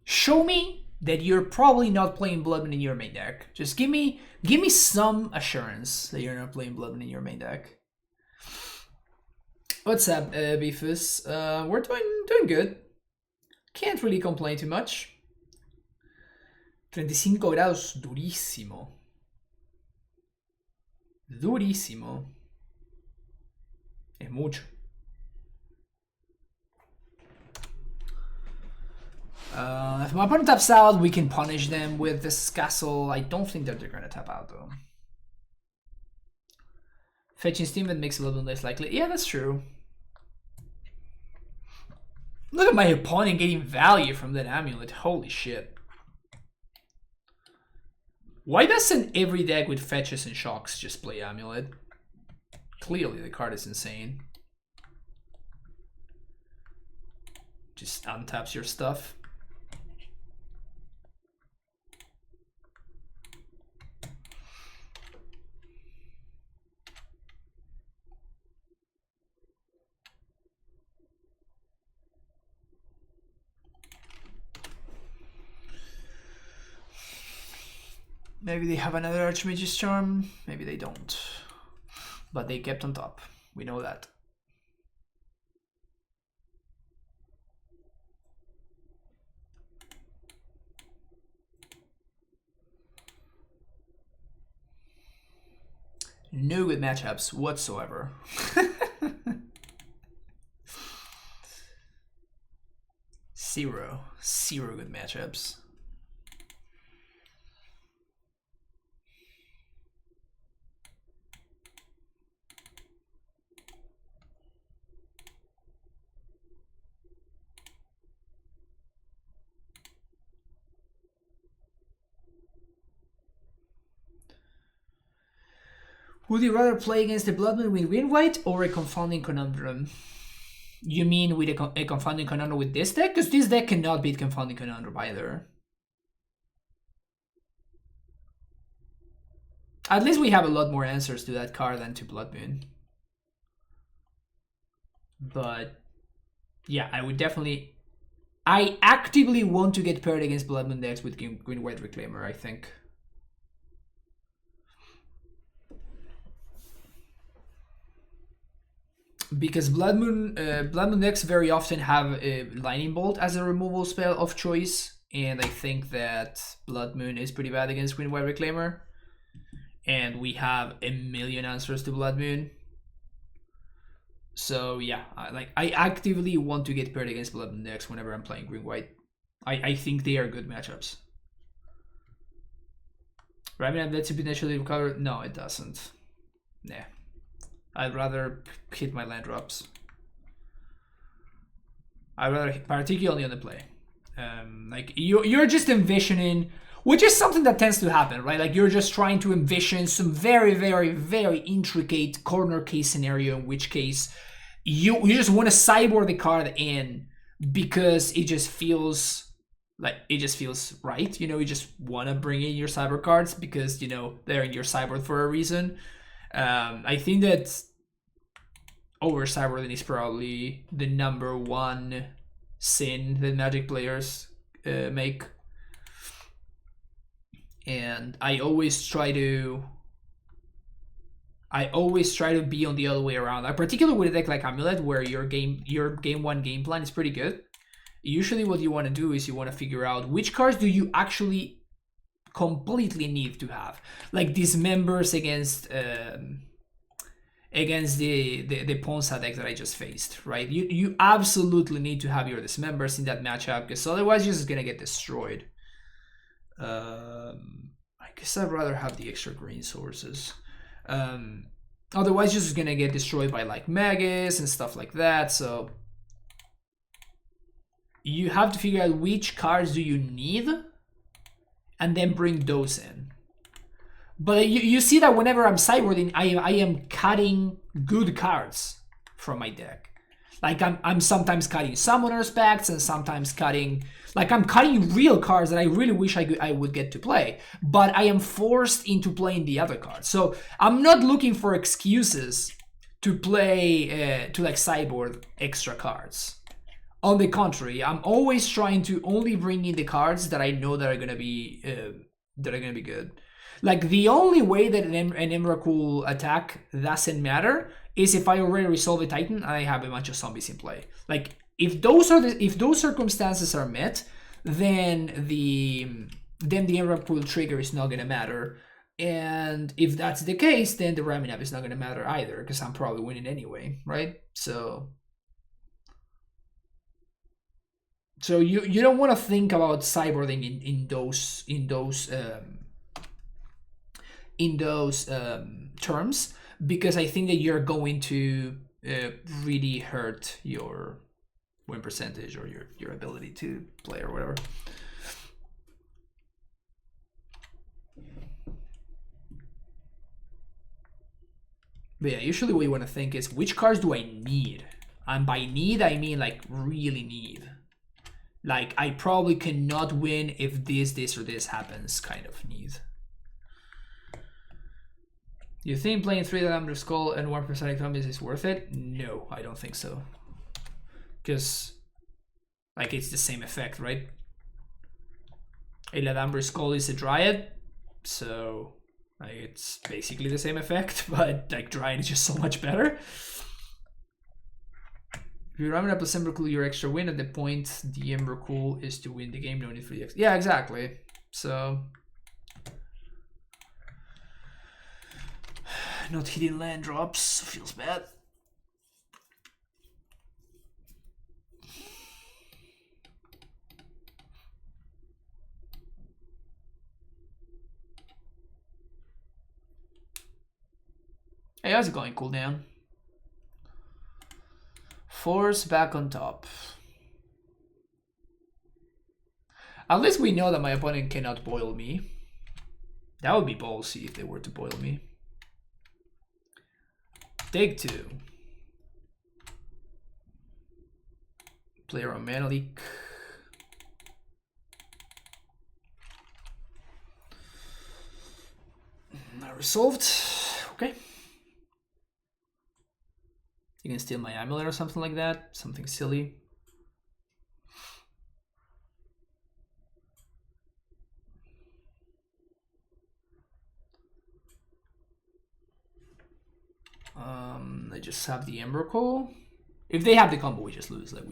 Show me that you're probably not playing Bloodmoon in your main deck. Just give me some assurance that you're not playing Bloodmoon in your main deck. What's up, Beefus? We're doing good. Can't really complain too much. 35 grados, durísimo. Durísimo. Es mucho. If my opponent taps out, we can punish them with this castle. I don't think that they're gonna tap out though. Fetching Steam that makes it a little bit less likely. Yeah, that's true. Look at my opponent getting value from that AmuLIT. Holy shit. Why doesn't every deck with fetches and shocks just play AmuLIT? Clearly the card is insane. Just untaps your stuff. Maybe they have another Archmage's Charm, maybe they don't. But they kept on top, we know that. No good matchups whatsoever. Zero good matchups. Would you rather play against the Bloodmoon with Green White or a Confounding Conundrum? You mean with a Confounding Conundrum with this deck? Because this deck cannot beat Confounding Conundrum either. At least we have a lot more answers to that card than to Bloodmoon. But yeah, I would definitely... I actively want to get paired against Bloodmoon decks with Green White Reclaimer, I think. Because Bloodmoon decks very often have a Lightning Bolt as a removal spell of choice, and I think that Bloodmoon is pretty bad against Green White Reclaimer, and we have a million answers to Bloodmoon. So yeah, I actively want to get paired against Bloodmoon decks whenever I'm playing Green White. I think they are good matchups. Raven lets you potentially recover. No, it doesn't. Nah. I'd rather hit my land drops. I'd rather, particularly on the play. Like you're just envisioning, which is something that tends to happen, right? Like you're just trying to envision some very, very, very intricate corner case scenario, in which case you just want to sideboard the card in because it just feels like right. You know, you just want to bring in your cyber cards because, you know, they're in your sideboard for a reason. I think that over cyberboarding is probably the #1 sin that Magic players make, and I always try to be on the other way around. Like, particularly with a deck like AmuLIT, where your game 1 game plan is pretty good. Usually, what you want to do is you want to figure out which cards do you actually completely need to have, like these members against the Ponza deck that I just faced, right? You absolutely need to have your dismembers in that matchup, because otherwise you're just gonna get destroyed. I guess I'd rather have the extra green sources. Otherwise you're just gonna get destroyed by like Magus and stuff like that. So you have to figure out which cards do you need and then bring those in. But you see that whenever I'm sideboarding, I am cutting good cards from my deck. Like I'm sometimes cutting summoner specs and sometimes cutting, like I'm cutting real cards that I really wish I would get to play, but I am forced into playing the other cards. So I'm not looking for excuses to play to like sideboard extra cards. On the contrary, I'm always trying to only bring in the cards that I know that are gonna be good. Like the only way that an Emrakul attack doesn't matter is if I already resolve a Titan and I have a bunch of zombies in play. Like if those circumstances are met, then the Emrakul trigger is not gonna matter. And if that's the case, then the ramming up is not gonna matter either, because I'm probably winning anyway, right? So you don't want to think about sideboarding in those terms, because I think that you're going to really hurt your win percentage or your ability to play or whatever. But yeah, usually what you want to think is, which cards do I need? And by need, I mean like really need. Like I probably cannot win if this, or this happens kind of need. You think playing 3 Diameter Skull and 1% zombies is worth it? No, I don't think so. Because, like, it's the same effect, right? A Ladamber Skull is a Dryad, so like, it's basically the same effect, but like Dryad is just so much better. If you're ramming up a Emrakul, your extra win at the point the Emrakul is to win the game, no need for the extra. Yeah, exactly. So not hitting land drops feels bad. Hey, how's it going, cooldown? Force back on top. At least we know that my opponent cannot boil me. That would be ballsy if they were to boil me. Take 2. Player on mana leak. Not resolved. Okay. You can steal my AmuLIT or something like that. Something silly. They just have the Emrakul. If they have the combo, we just lose. Like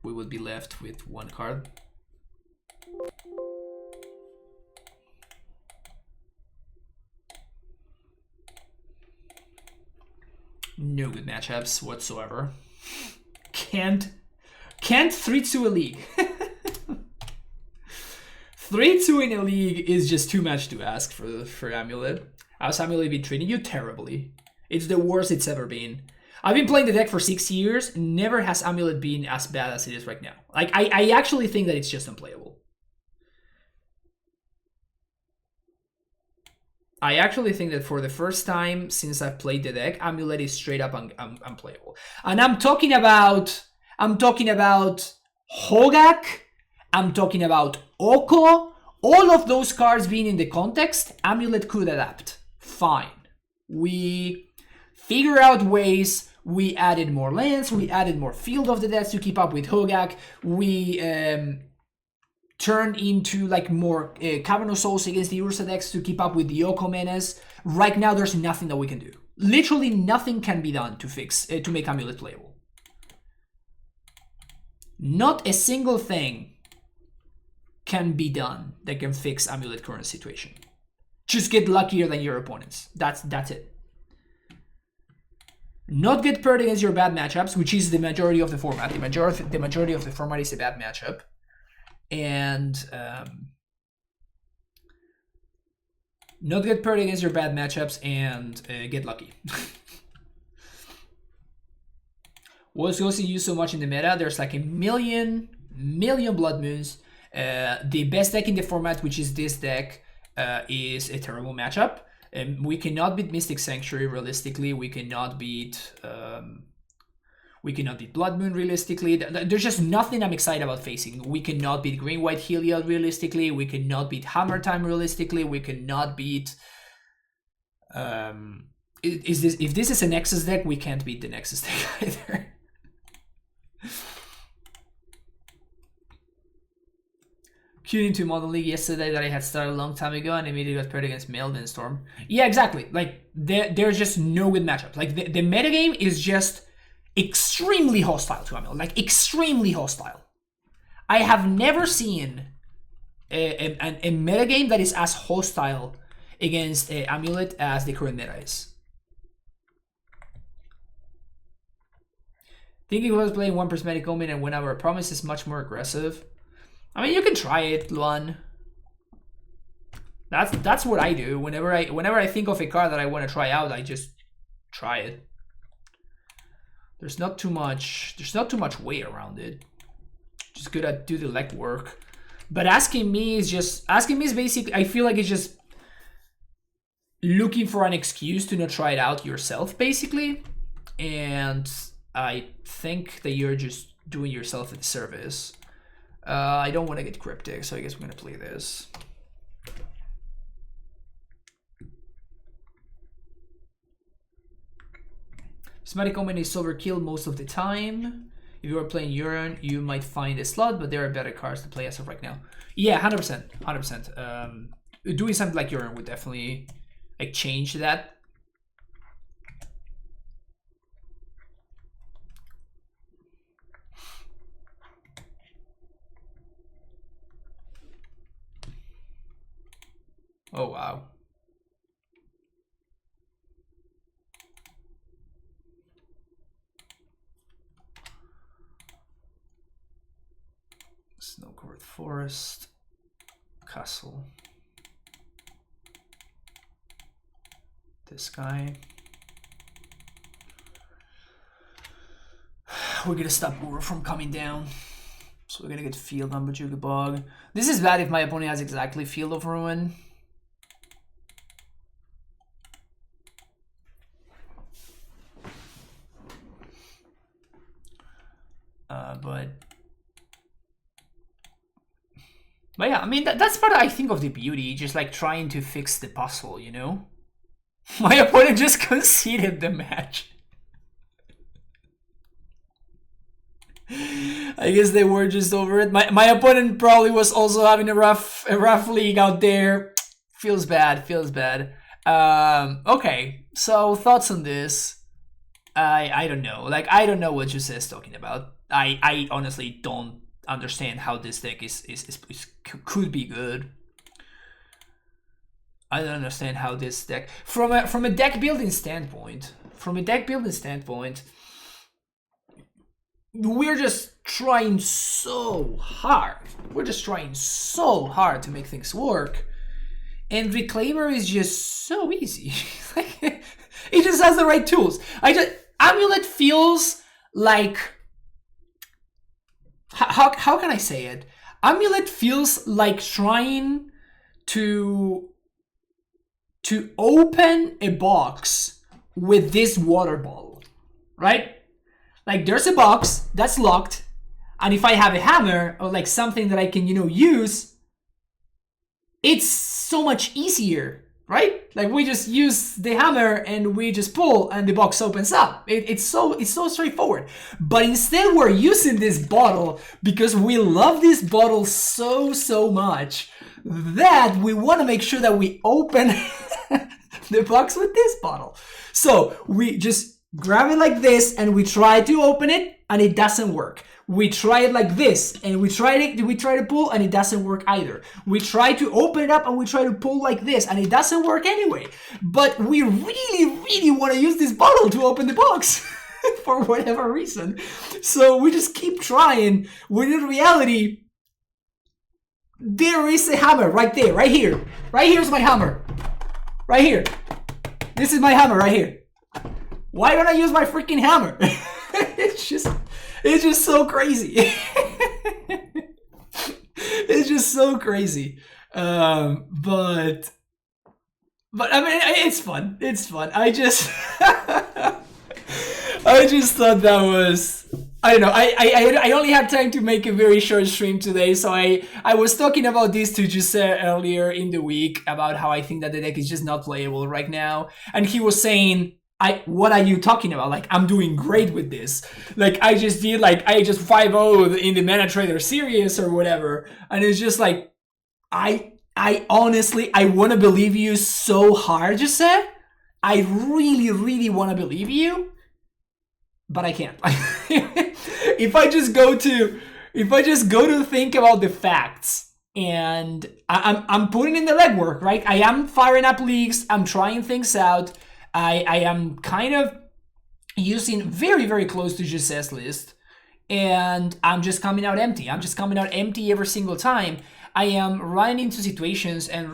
we would be left with 1 card. No good matchups whatsoever. Can't 3-2 a league. 3-2 in a league is just too much to ask for AmuLIT. How's AmuLIT been treating you? Terribly. It's the worst it's ever been. I've been playing the deck for 6 years. Never has AmuLIT been as bad as it is right now. Like I actually think that it's just unplayable. I actually think that for the first time since I've played the deck, AmuLIT is straight up unplayable. And I'm talking about Hogak, I'm talking about Oko, all of those cards being in the context, AmuLIT could adapt. Fine. We figure out ways, we added more lands, we added more Field of the Dead to keep up with Hogak, we turned into like more Cavern of Souls against the Ursa decks to keep up with the Oko menace. Right now there's nothing that we can do. Literally nothing can be done to fix to make AmuLIT playable. Not a single thing can be done that can fix AmuLIT current situation. Just get luckier than your opponents. That's it. Not get paired against your bad matchups, which is the majority of the format. The majority of the format is a bad matchup. And not get paired against your bad matchups and get lucky. What's Ghosty used so much in the meta? There's like a million Blood Moons. The best deck in the format, which is this deck, is a terrible matchup. We cannot beat Mystic Sanctuary realistically. We cannot beat We cannot beat Blood Moon realistically. There's just nothing I'm excited about facing. We cannot beat Green White Heliod realistically. We cannot beat Hammer Time realistically. We cannot beat... if this is a Nexus deck, we can't beat the Nexus deck either. Queued into Modern League yesterday that I had started a long time ago and immediately got paired against Mailman Storm. Yeah, exactly. Like, there's just no good matchup. Like, the metagame is just extremely hostile to AmuLIT. Like, extremely hostile. I have never seen a metagame that is as hostile against AmuLIT as the current meta is. Thinking was playing 1% metagame and whenever a promise is much more aggressive. I mean, you can try it, Luan. That's what I do. Whenever I think of a card that I want to try out, I just try it. There's not too much way around it. Just gotta do the legwork. But asking me is basically, I feel like it's just looking for an excuse to not try it out yourself, basically. And I think that you're just doing yourself a disservice. I don't want to get cryptic, so I guess we're gonna play this. Somatic Omen is overkill most of the time. If you are playing Urine, you might find a slot, but there are better cards to play as of right now. Yeah, 100%, 100%. Doing something like Urine would definitely like change that. Oh, wow. Snowcourt Forest. Castle. This guy. We're gonna stop Ura from coming down. So we're gonna get Field on Bajuga Bog. This is bad if my opponent has exactly Field of Ruin. But yeah, I mean, that's part, I think, of the beauty, just like trying to fix the puzzle, you know? My opponent just conceded the match. I guess they were just over it. My opponent probably was also having a rough league out there. Feels bad, feels bad. Okay, so thoughts on this? I don't know. Like, I don't know what Jose is talking about. I honestly don't understand how this deck could be good. I don't understand how this deck from a deck building standpoint. We're just trying so hard. We're just trying so hard to make things work. And Reclaimer is just so easy. It just has the right tools. AmuLIT feels like, how can I say it? AmuLIT feels like trying to open a box with this water bottle, right? Like, there's a box that's locked, and if I have a hammer or like something that I can, you know, use, it's so much easier, right? Like, we just use the hammer and we just pull and the box opens up. It's so straightforward. But instead we're using this bottle because we love this bottle so much that we want to make sure that we open the box with this bottle. So we just grab it like this and we try to open it and it doesn't work. We try it like this and we try to pull and it doesn't work either. We try to open it up and we try to pull like this and it doesn't work anyway. But we really want to use this bottle to open the box for whatever reason. So we just keep trying, when in reality, there is a hammer right there, right here. Right here's my hammer. Right here. This is my hammer right here. Why don't I use my freaking hammer? It's just so crazy. It's just so crazy. But I mean, it's fun. It's fun. I I just thought that was, I don't know. I only had time to make a very short stream today, so I was talking about this to Giuseppe earlier in the week about how I think that the deck is just not playable right now, and he was saying, what are you talking about? Like, I'm doing great with this. Like, I just 5-0'd in the Mana Trader series or whatever, and it's just like, I honestly, I want to believe you so hard, Giuseppe. I really, really want to believe you, but I can't. If I just go to think about the facts, and I'm putting in the legwork, right? I am firing up leagues. I'm trying things out. I am kind of using very, very close to Giuseppe's list, and I'm just coming out empty. I'm just coming out empty every single time. I am running into situations and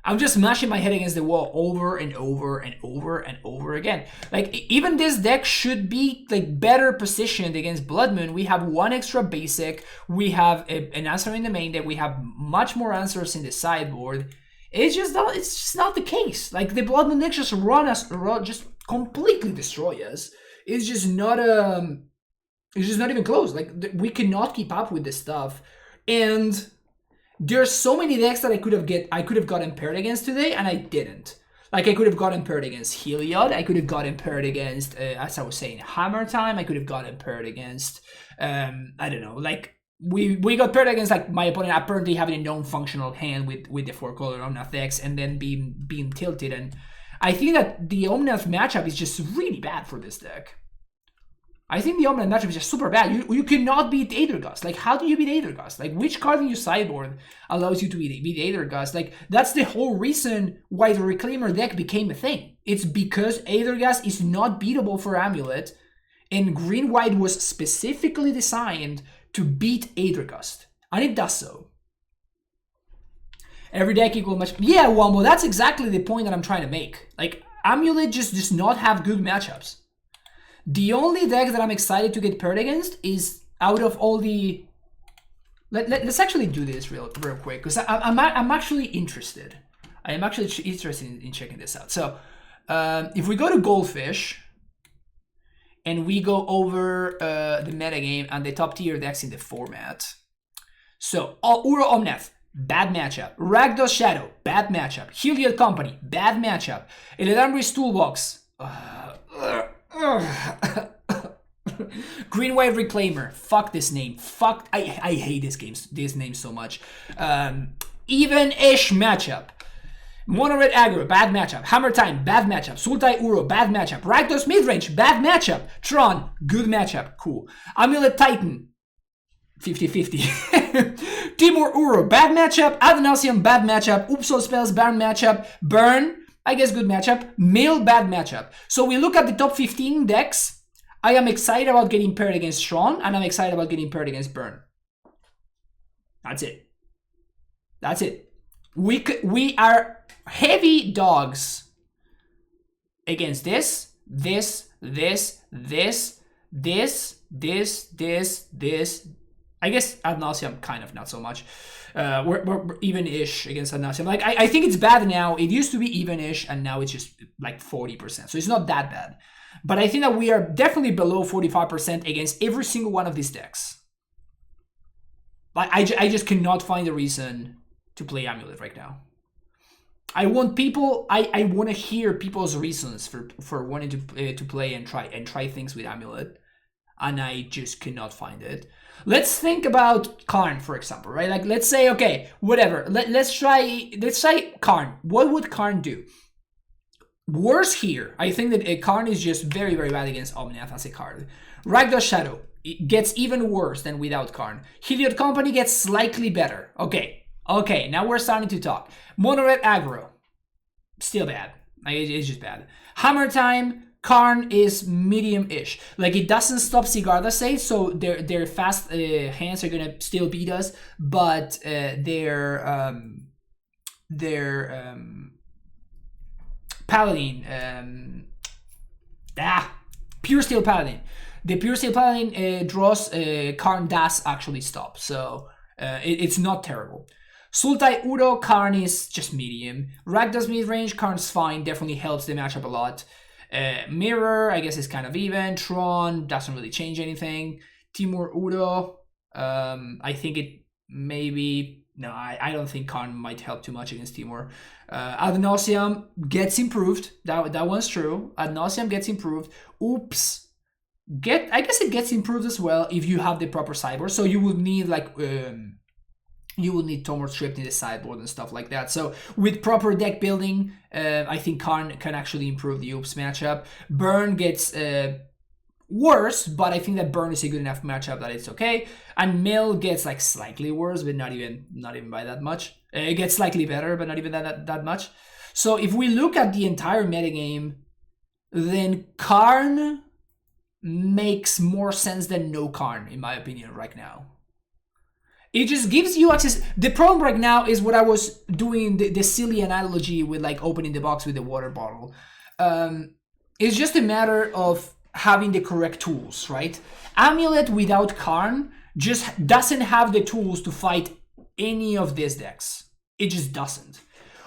I'm just smashing my head against the wall over and over and over and over again. Like, even this deck should be like better positioned against Blood Moon. We have one extra basic. We have an answer in the main deck. We have much more answers in the sideboard. It's just not the case. Like, the Blood Moon deck just just completely destroy us. It's just not even close. Like, we cannot keep up with this stuff. And there's so many decks that I could have gotten paired against today, and I didn't. Like, I could have gotten paired against Heliod. I could have gotten paired against, as I was saying, Hammer Time. I could have gotten paired against, I don't know. Like, we got paired against, like, my opponent apparently having a non-functional hand with the 4-color Omnath X and then being tilted. And I think that the Omnath matchup is just really bad for this deck. I think the Omnath matchup is just super bad. You cannot beat Aethergust. Like, how do you beat Aethergust? Like, which card in your sideboard allows you to beat Aethergust? Like, that's the whole reason why the Reclaimer deck became a thing. It's because Aethergust is not beatable for AmuLIT, and Green-White was specifically designed to beat Aethergust, and it does so. Every deck equal match. Yeah, Wombo, that's exactly the point that I'm trying to make. Like, AmuLIT just does not have good matchups. The only deck that I'm excited to get paired against is out of all the... Let's actually do this real quick, because I'm actually interested. I am actually interested in checking this out. So, if we go to Goldfish, and we go over the metagame and the top tier decks in the format. So, Uro Omnath, bad matchup. Rakdos Shadow, bad matchup. Heliod Company, bad matchup. Eledamri's Toolbox, Green-White Reclaimer, fuck this name. Fuck, I hate this name so much. Even-ish matchup. Mono-Red Aggro, bad matchup. Hammer Time, bad matchup. Sultai Uro, bad matchup. Rakdos Midrange, bad matchup. Tron, good matchup, cool. AmuLIT Titan, 50-50. Timur Uro, bad matchup. Adonalsium, bad matchup. Upsol Spells, bad matchup. Burn, I guess good matchup. Mill, bad matchup. So we look at the top 15 decks. I am excited about getting paired against Tron, and I'm excited about getting paired against Burn. That's it. That's it. We are heavy dogs against this. I guess Ad Nauseam kind of not so much. We're even-ish against Ad Nauseam. Like, I think it's bad now. It used to be even-ish, and now it's just like 40%. So it's not that bad. But I think that we are definitely below 45% against every single one of these decks. Like, I just cannot find a reason to play AmuLIT right now. I want people. I want to hear people's reasons for wanting to play and try things with AmuLIT, and I just cannot find it. Let's think about Karn, for example, right? Like, let's say, okay, whatever. Let's try Karn. What would Karn do? Worse here, I think that Karn is just very, very bad against Omnath as a card. Rakdos Shadow, it gets even worse than without Karn. Heliod Company gets slightly better. Okay, now we're starting to talk. Mono-Red Aggro, still bad. It's just bad. Hammer Time, Karn is medium-ish. Like, it doesn't stop Sigarda Sage, so their fast hands are gonna still beat us, but their Paladin, Pure Steel Paladin. The Pure Steel Paladin draws Karn does actually stop, so it's not terrible. Sultai Uro, Karn is just medium. Rakdos Midrange, Karn's fine, definitely helps the matchup a lot. Mirror, I guess, is kind of even. Tron doesn't really change anything. Timur Udo, I think it maybe... No, I don't think Karn might help too much against Timur. Ad Nauseam gets improved. That one's true. Ad Nauseam gets improved. Oops. I guess it gets improved as well if you have the proper sideboard. So you would need like you will need Tomor Stripped in the sideboard and stuff like that. So with proper deck building, I think Karn can actually improve the Oops matchup. Burn gets worse, but I think that Burn is a good enough matchup that it's okay. And Mill gets like slightly worse, but not even by that much. It gets slightly better, but not even that much. So if we look at the entire metagame, then Karn makes more sense than no Karn, in my opinion, right now. It just gives you access. The problem right now is what I was doing, the silly analogy with like opening the box with the water bottle. It's just a matter of having the correct tools, right? AmuLIT without Karn just doesn't have the tools to fight any of these decks. It just doesn't.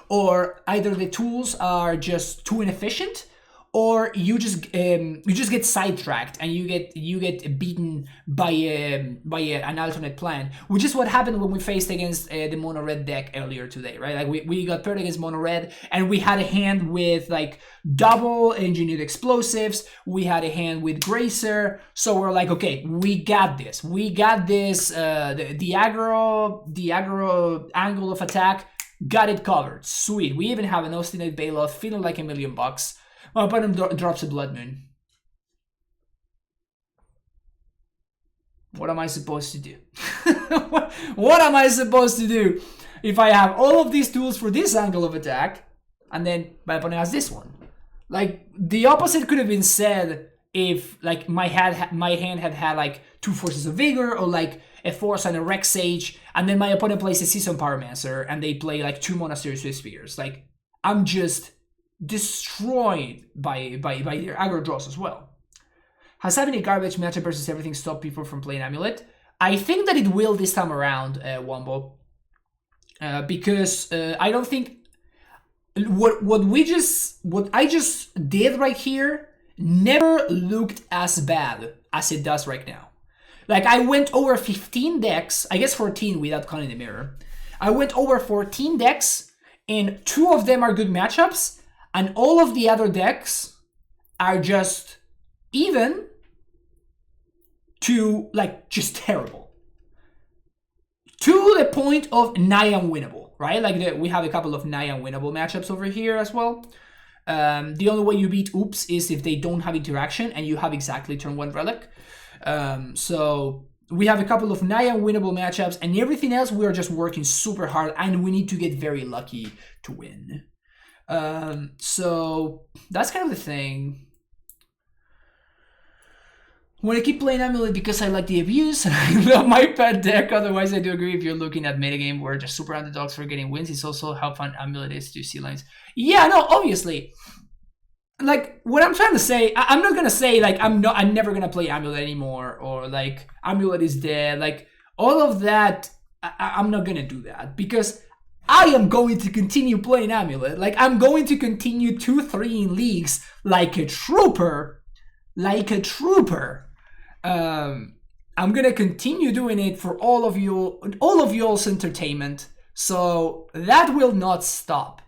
Or either the tools are just too inefficient, or you just get sidetracked and you get beaten by an alternate plan, which is what happened when we faced against the mono red deck earlier today, right? Like we got paired against mono red, and we had a hand with like double engineered explosives. We had a hand with Gracer, so we're like, okay, we got this. The aggro angle of attack, got it covered. Sweet. We even have an Ostinate Bailoff, feeling like $1 million. My opponent drops a Blood Moon. What am I supposed to do? What am I supposed to do if I have all of these tools for this angle of attack, and then my opponent has this one? Like, the opposite could have been said if, like, my hand had like 2 Forces of Vigor, or like a Force and a Rex Sage, and then my opponent plays a Season Pyromancer, and they play like 2 Monastery Swift Spears. Like, I'm just destroyed by their aggro draws as well. Has having a garbage matchup versus everything stopped people from playing AmuLIT? I think that it will this time around, Wombo, because I don't think what I just did right here never looked as bad as it does right now. Like, I went over 15 decks, I guess 14 without counting the mirror. I went over 14 decks, and 2 of them are good matchups, and all of the other decks are just even to, like, just terrible. To the point of nigh unwinnable, right? Like, we have a couple of nigh unwinnable matchups over here as well. The only way you beat Oops is if they don't have interaction and you have exactly turn 1 Relic. So we have a couple of nigh unwinnable matchups, and everything else we are just working super hard, and we need to get very lucky to win. So that's kind of the thing. When I keep playing AmuLIT because I like the abuse and I love my pet deck. Otherwise, I do agree, if you're looking at metagame, we're just super underdogs for getting wins. It's also how fun AmuLIT is to see lines. Yeah, no, obviously. Like, what I'm trying to say, I'm not gonna say like I'm never gonna play AmuLIT anymore, or like AmuLIT is dead. Like, all of that, I'm not gonna do that, because I am going to continue playing AmuLIT. Like, I'm going to continue 2-3 in leagues like a trooper. I'm gonna continue doing it for all of y'all's entertainment. So that will not stop.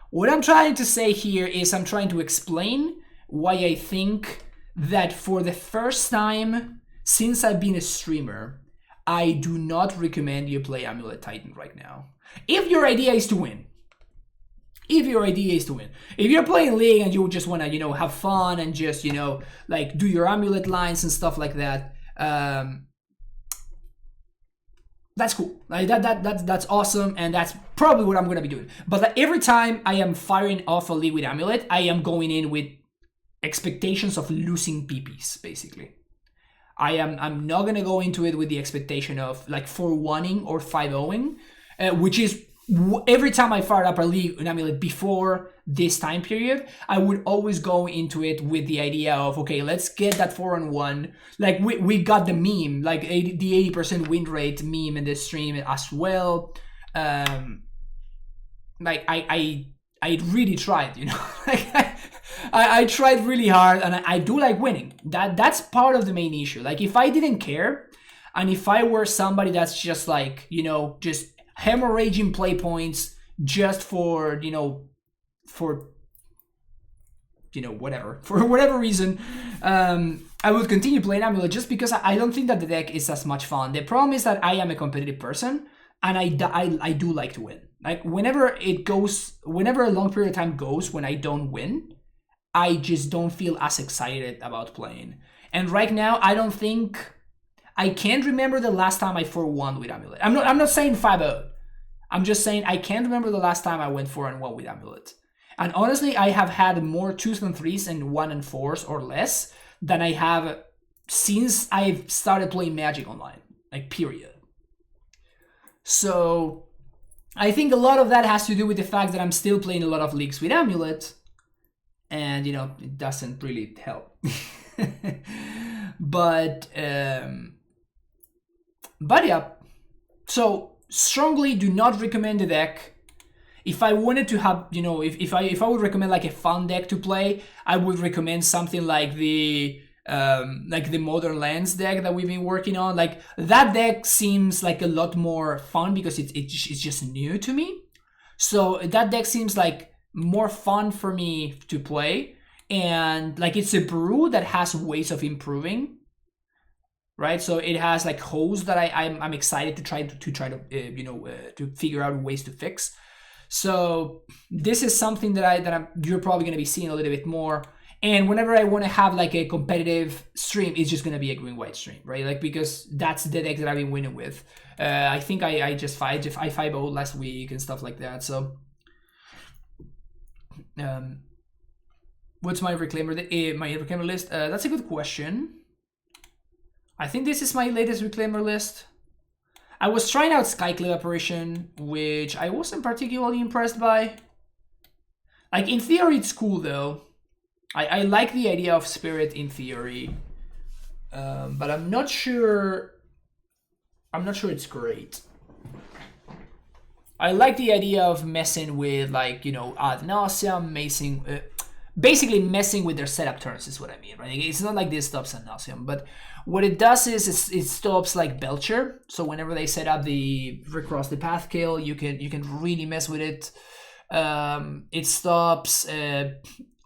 What I'm trying to say here is I'm trying to explain why I think that for the first time since I've been a streamer, I do not recommend you play AmuLIT Titan right now. If your idea is to win. If you're playing League and you just want to, have fun and just, like do your AmuLIT lines and stuff like that, that's cool. Like that's awesome, and that's probably what I'm gonna be doing. But like, every time I am firing off a League with AmuLIT, I am going in with expectations of losing PPs, basically. I'm not gonna go into it with the expectation of like 4-1ing or 5-0ing, which is every time I fired up a League in AmuLIT before this time period, I would always go into it with the idea of, okay, let's get that 4-1. Like, we got the meme, like the 80% win rate meme in this stream as well. Like, I really tried, like I tried really hard, and I do like winning. That's part of the main issue. Like, if I didn't care, and if I were somebody that's just like, you know, just hemorrhaging play points just for, you know, whatever, for whatever reason, I would continue playing AmuLIT just because I don't think that the deck is as much fun. The problem is that I am a competitive person, and I do like to win. Like, whenever a long period of time goes when I don't win, I just don't feel as excited about playing. And right now, I can't remember the last time I 4-1 with AmuLIt. I'm not saying 5-0. I'm just saying I can't remember the last time I went 4-1 with AmuLIt. And honestly, I have had more 2s and 3s and 1 and 4s or less than I have since I've started playing Magic Online. Like, period. So I think a lot of that has to do with the fact that I'm still playing a lot of leagues with AmuLIt. And, you know, it doesn't really help. But yeah. So strongly do not recommend the deck. If I wanted to have, you know, if I would recommend like a fun deck to play, I would recommend something like the Modern Lands deck that we've been working on. Like, that deck seems like a lot more fun because it's just new to me. So that deck seems like more fun for me to play, and like, it's a brew that has ways of improving, right? So it has like holes that I'm excited to try to figure out ways to fix. So this is something that you're probably going to be seeing a little bit more. And whenever I want to have like a competitive stream, it's just going to be a green-white stream, right? Like, because that's the deck that I've been winning with. I think I 5-0 last week and stuff like that. So what's my reclaimer list? That's a good question. I think this is my latest reclaimer list. I was trying out Skyclave Apparition, which I wasn't particularly impressed by. Like, in theory, it's cool though. I like the idea of Spirit in theory, but I'm not sure it's great. I like the idea of messing with, like, you know, ad nauseam, basically messing with their setup turns is what I mean, right? It's not like this stops ad nauseam, but what it does is it stops like Belcher. So whenever they set up the recross the path kill, you can really mess with it. It stops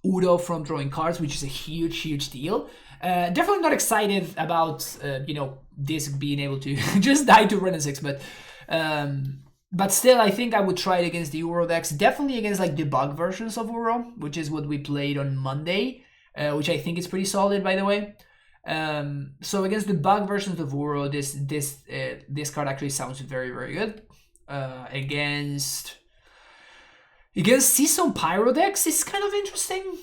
Udo from drawing cards, which is a huge deal. Definitely not excited about this being able to just die to run a 6, but still, I think I would try it against the Uro decks. Definitely against like debug versions of Uro, which is what we played on Monday, which I think is pretty solid, by the way. So against the bug versions of Uro, this card actually sounds very good. Against Season Pyro decks, it's kind of interesting.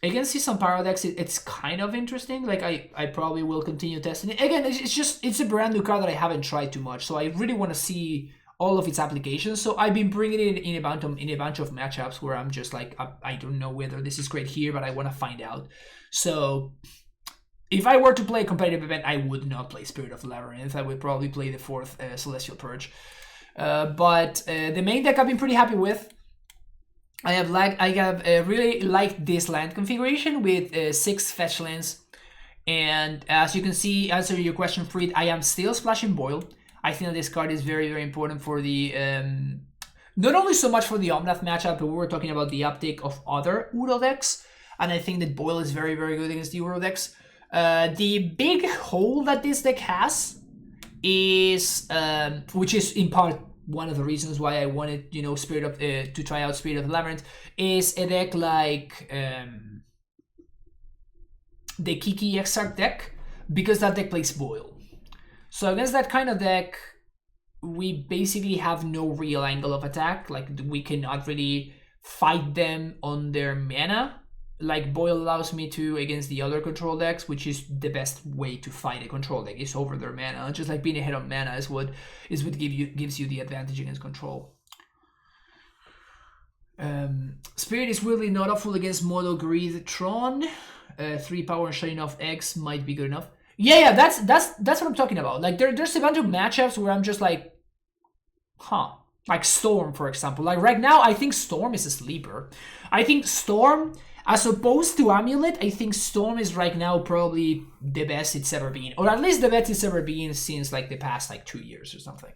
Against Season Pyro decks, it's kind of interesting. Like, I probably will continue testing it. Again, it's a brand new card that I haven't tried too much, so I really want to see all of its applications. So I've been bringing it in a bunch of matchups where I'm just like, I don't know whether this is great here, but I want to find out. So if I were to play a competitive event, I would not play Spirit of the Labyrinth. I would probably play the 4th Celestial Purge. But the main deck I've been pretty happy with. I have really liked this land configuration with 6 fetch lands, and as you can see, answering your question, Fried, I am still splashing Boil. I think that this card is very important for the not only so much for the Omnath matchup, but we were talking about the uptake of other Uro decks, and I think that Boil is very good against the Uro decks. The big hole that this deck has is, which is in part one of the reasons why I wanted, to try out Spirit of the Labyrinth, is a deck like the Kiki Exarch deck, because that deck plays Boil. So against that kind of deck, we basically have no real angle of attack. Like, we cannot really fight them on their mana, like Boil allows me to against the other control decks, which is the best way to fight a control deck, is over their mana. Just like being ahead on mana is what gives you the advantage against control. Spirit is weirdly not awful against Mono Greed Tron. 3 power and shutting off X might be good enough. Yeah, that's what I'm talking about. Like, there's a bunch of matchups where I'm just like, huh, Like Storm, for example. Like right now, I think Storm is a sleeper. I think Storm, as opposed to AmuLIT, I think Storm is right now probably the best it's ever been. Or at least the best it's ever been since like the past like 2 years or something.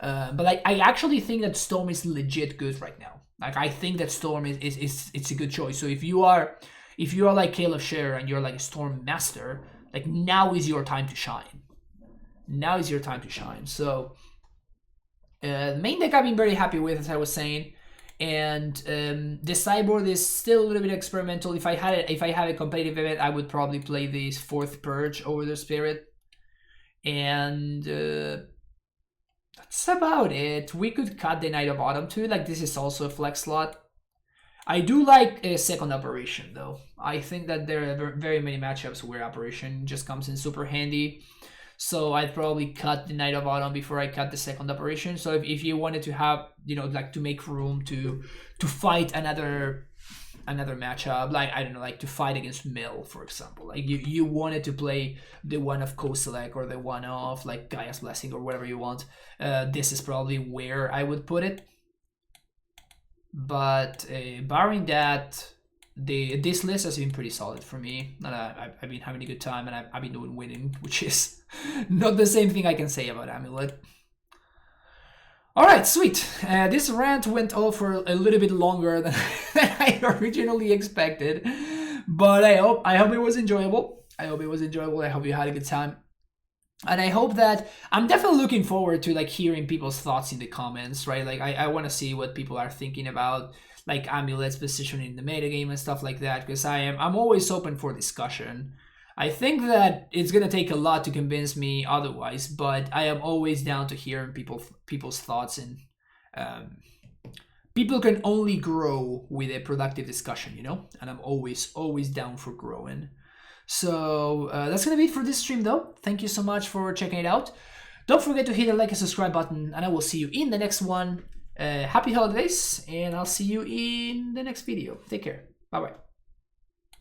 But like I actually think that Storm is legit good right now. Like I think that Storm is it's a good choice. So if you are like Caleb Scherer and you're like a Storm master, like now is your time to shine. Now is your time to shine. So main deck I've been very happy with, as I was saying, and the sideboard is still a little bit experimental. If I had a competitive event, I would probably play this 4th Purge over the Spirit, and that's about it. We could cut the Knight of Autumn too. Like this is also a flex slot. I do like a second Operation though. I think that there are very many matchups where Operation just comes in super handy. So I'd probably cut the Knight of Autumn before I cut the second Operation. So if you wanted to have, you know, like to make room to fight another matchup, like I don't know, like to fight against Mill, for example, like you wanted to play the one of Kozilek or the one of like Gaia's Blessing or whatever you want, this is probably where I would put it. But barring that, this list has been pretty solid for me, and I've been having a good time, and I've been doing winning, which is not the same thing I can say about AmuLIT. Alright, sweet. This rant went on for a little bit longer than I originally expected, but I hope it was enjoyable. I hope you had a good time. And I hope that I'm definitely looking forward to like hearing people's thoughts in the comments, right? Like I want to see what people are thinking about like AmuLIT's position in the metagame and stuff like that, because I'm always open for discussion. I think that it's gonna take a lot to convince me otherwise, but I am always down to hearing people's thoughts, and people can only grow with a productive discussion, you know? And I'm always down for growing. So that's gonna be it for this stream though. Thank you so much for checking it out. Don't forget to hit the like and subscribe button, and I will see you in the next one. Happy holidays, and I'll see you in the next video. Take care. Bye bye.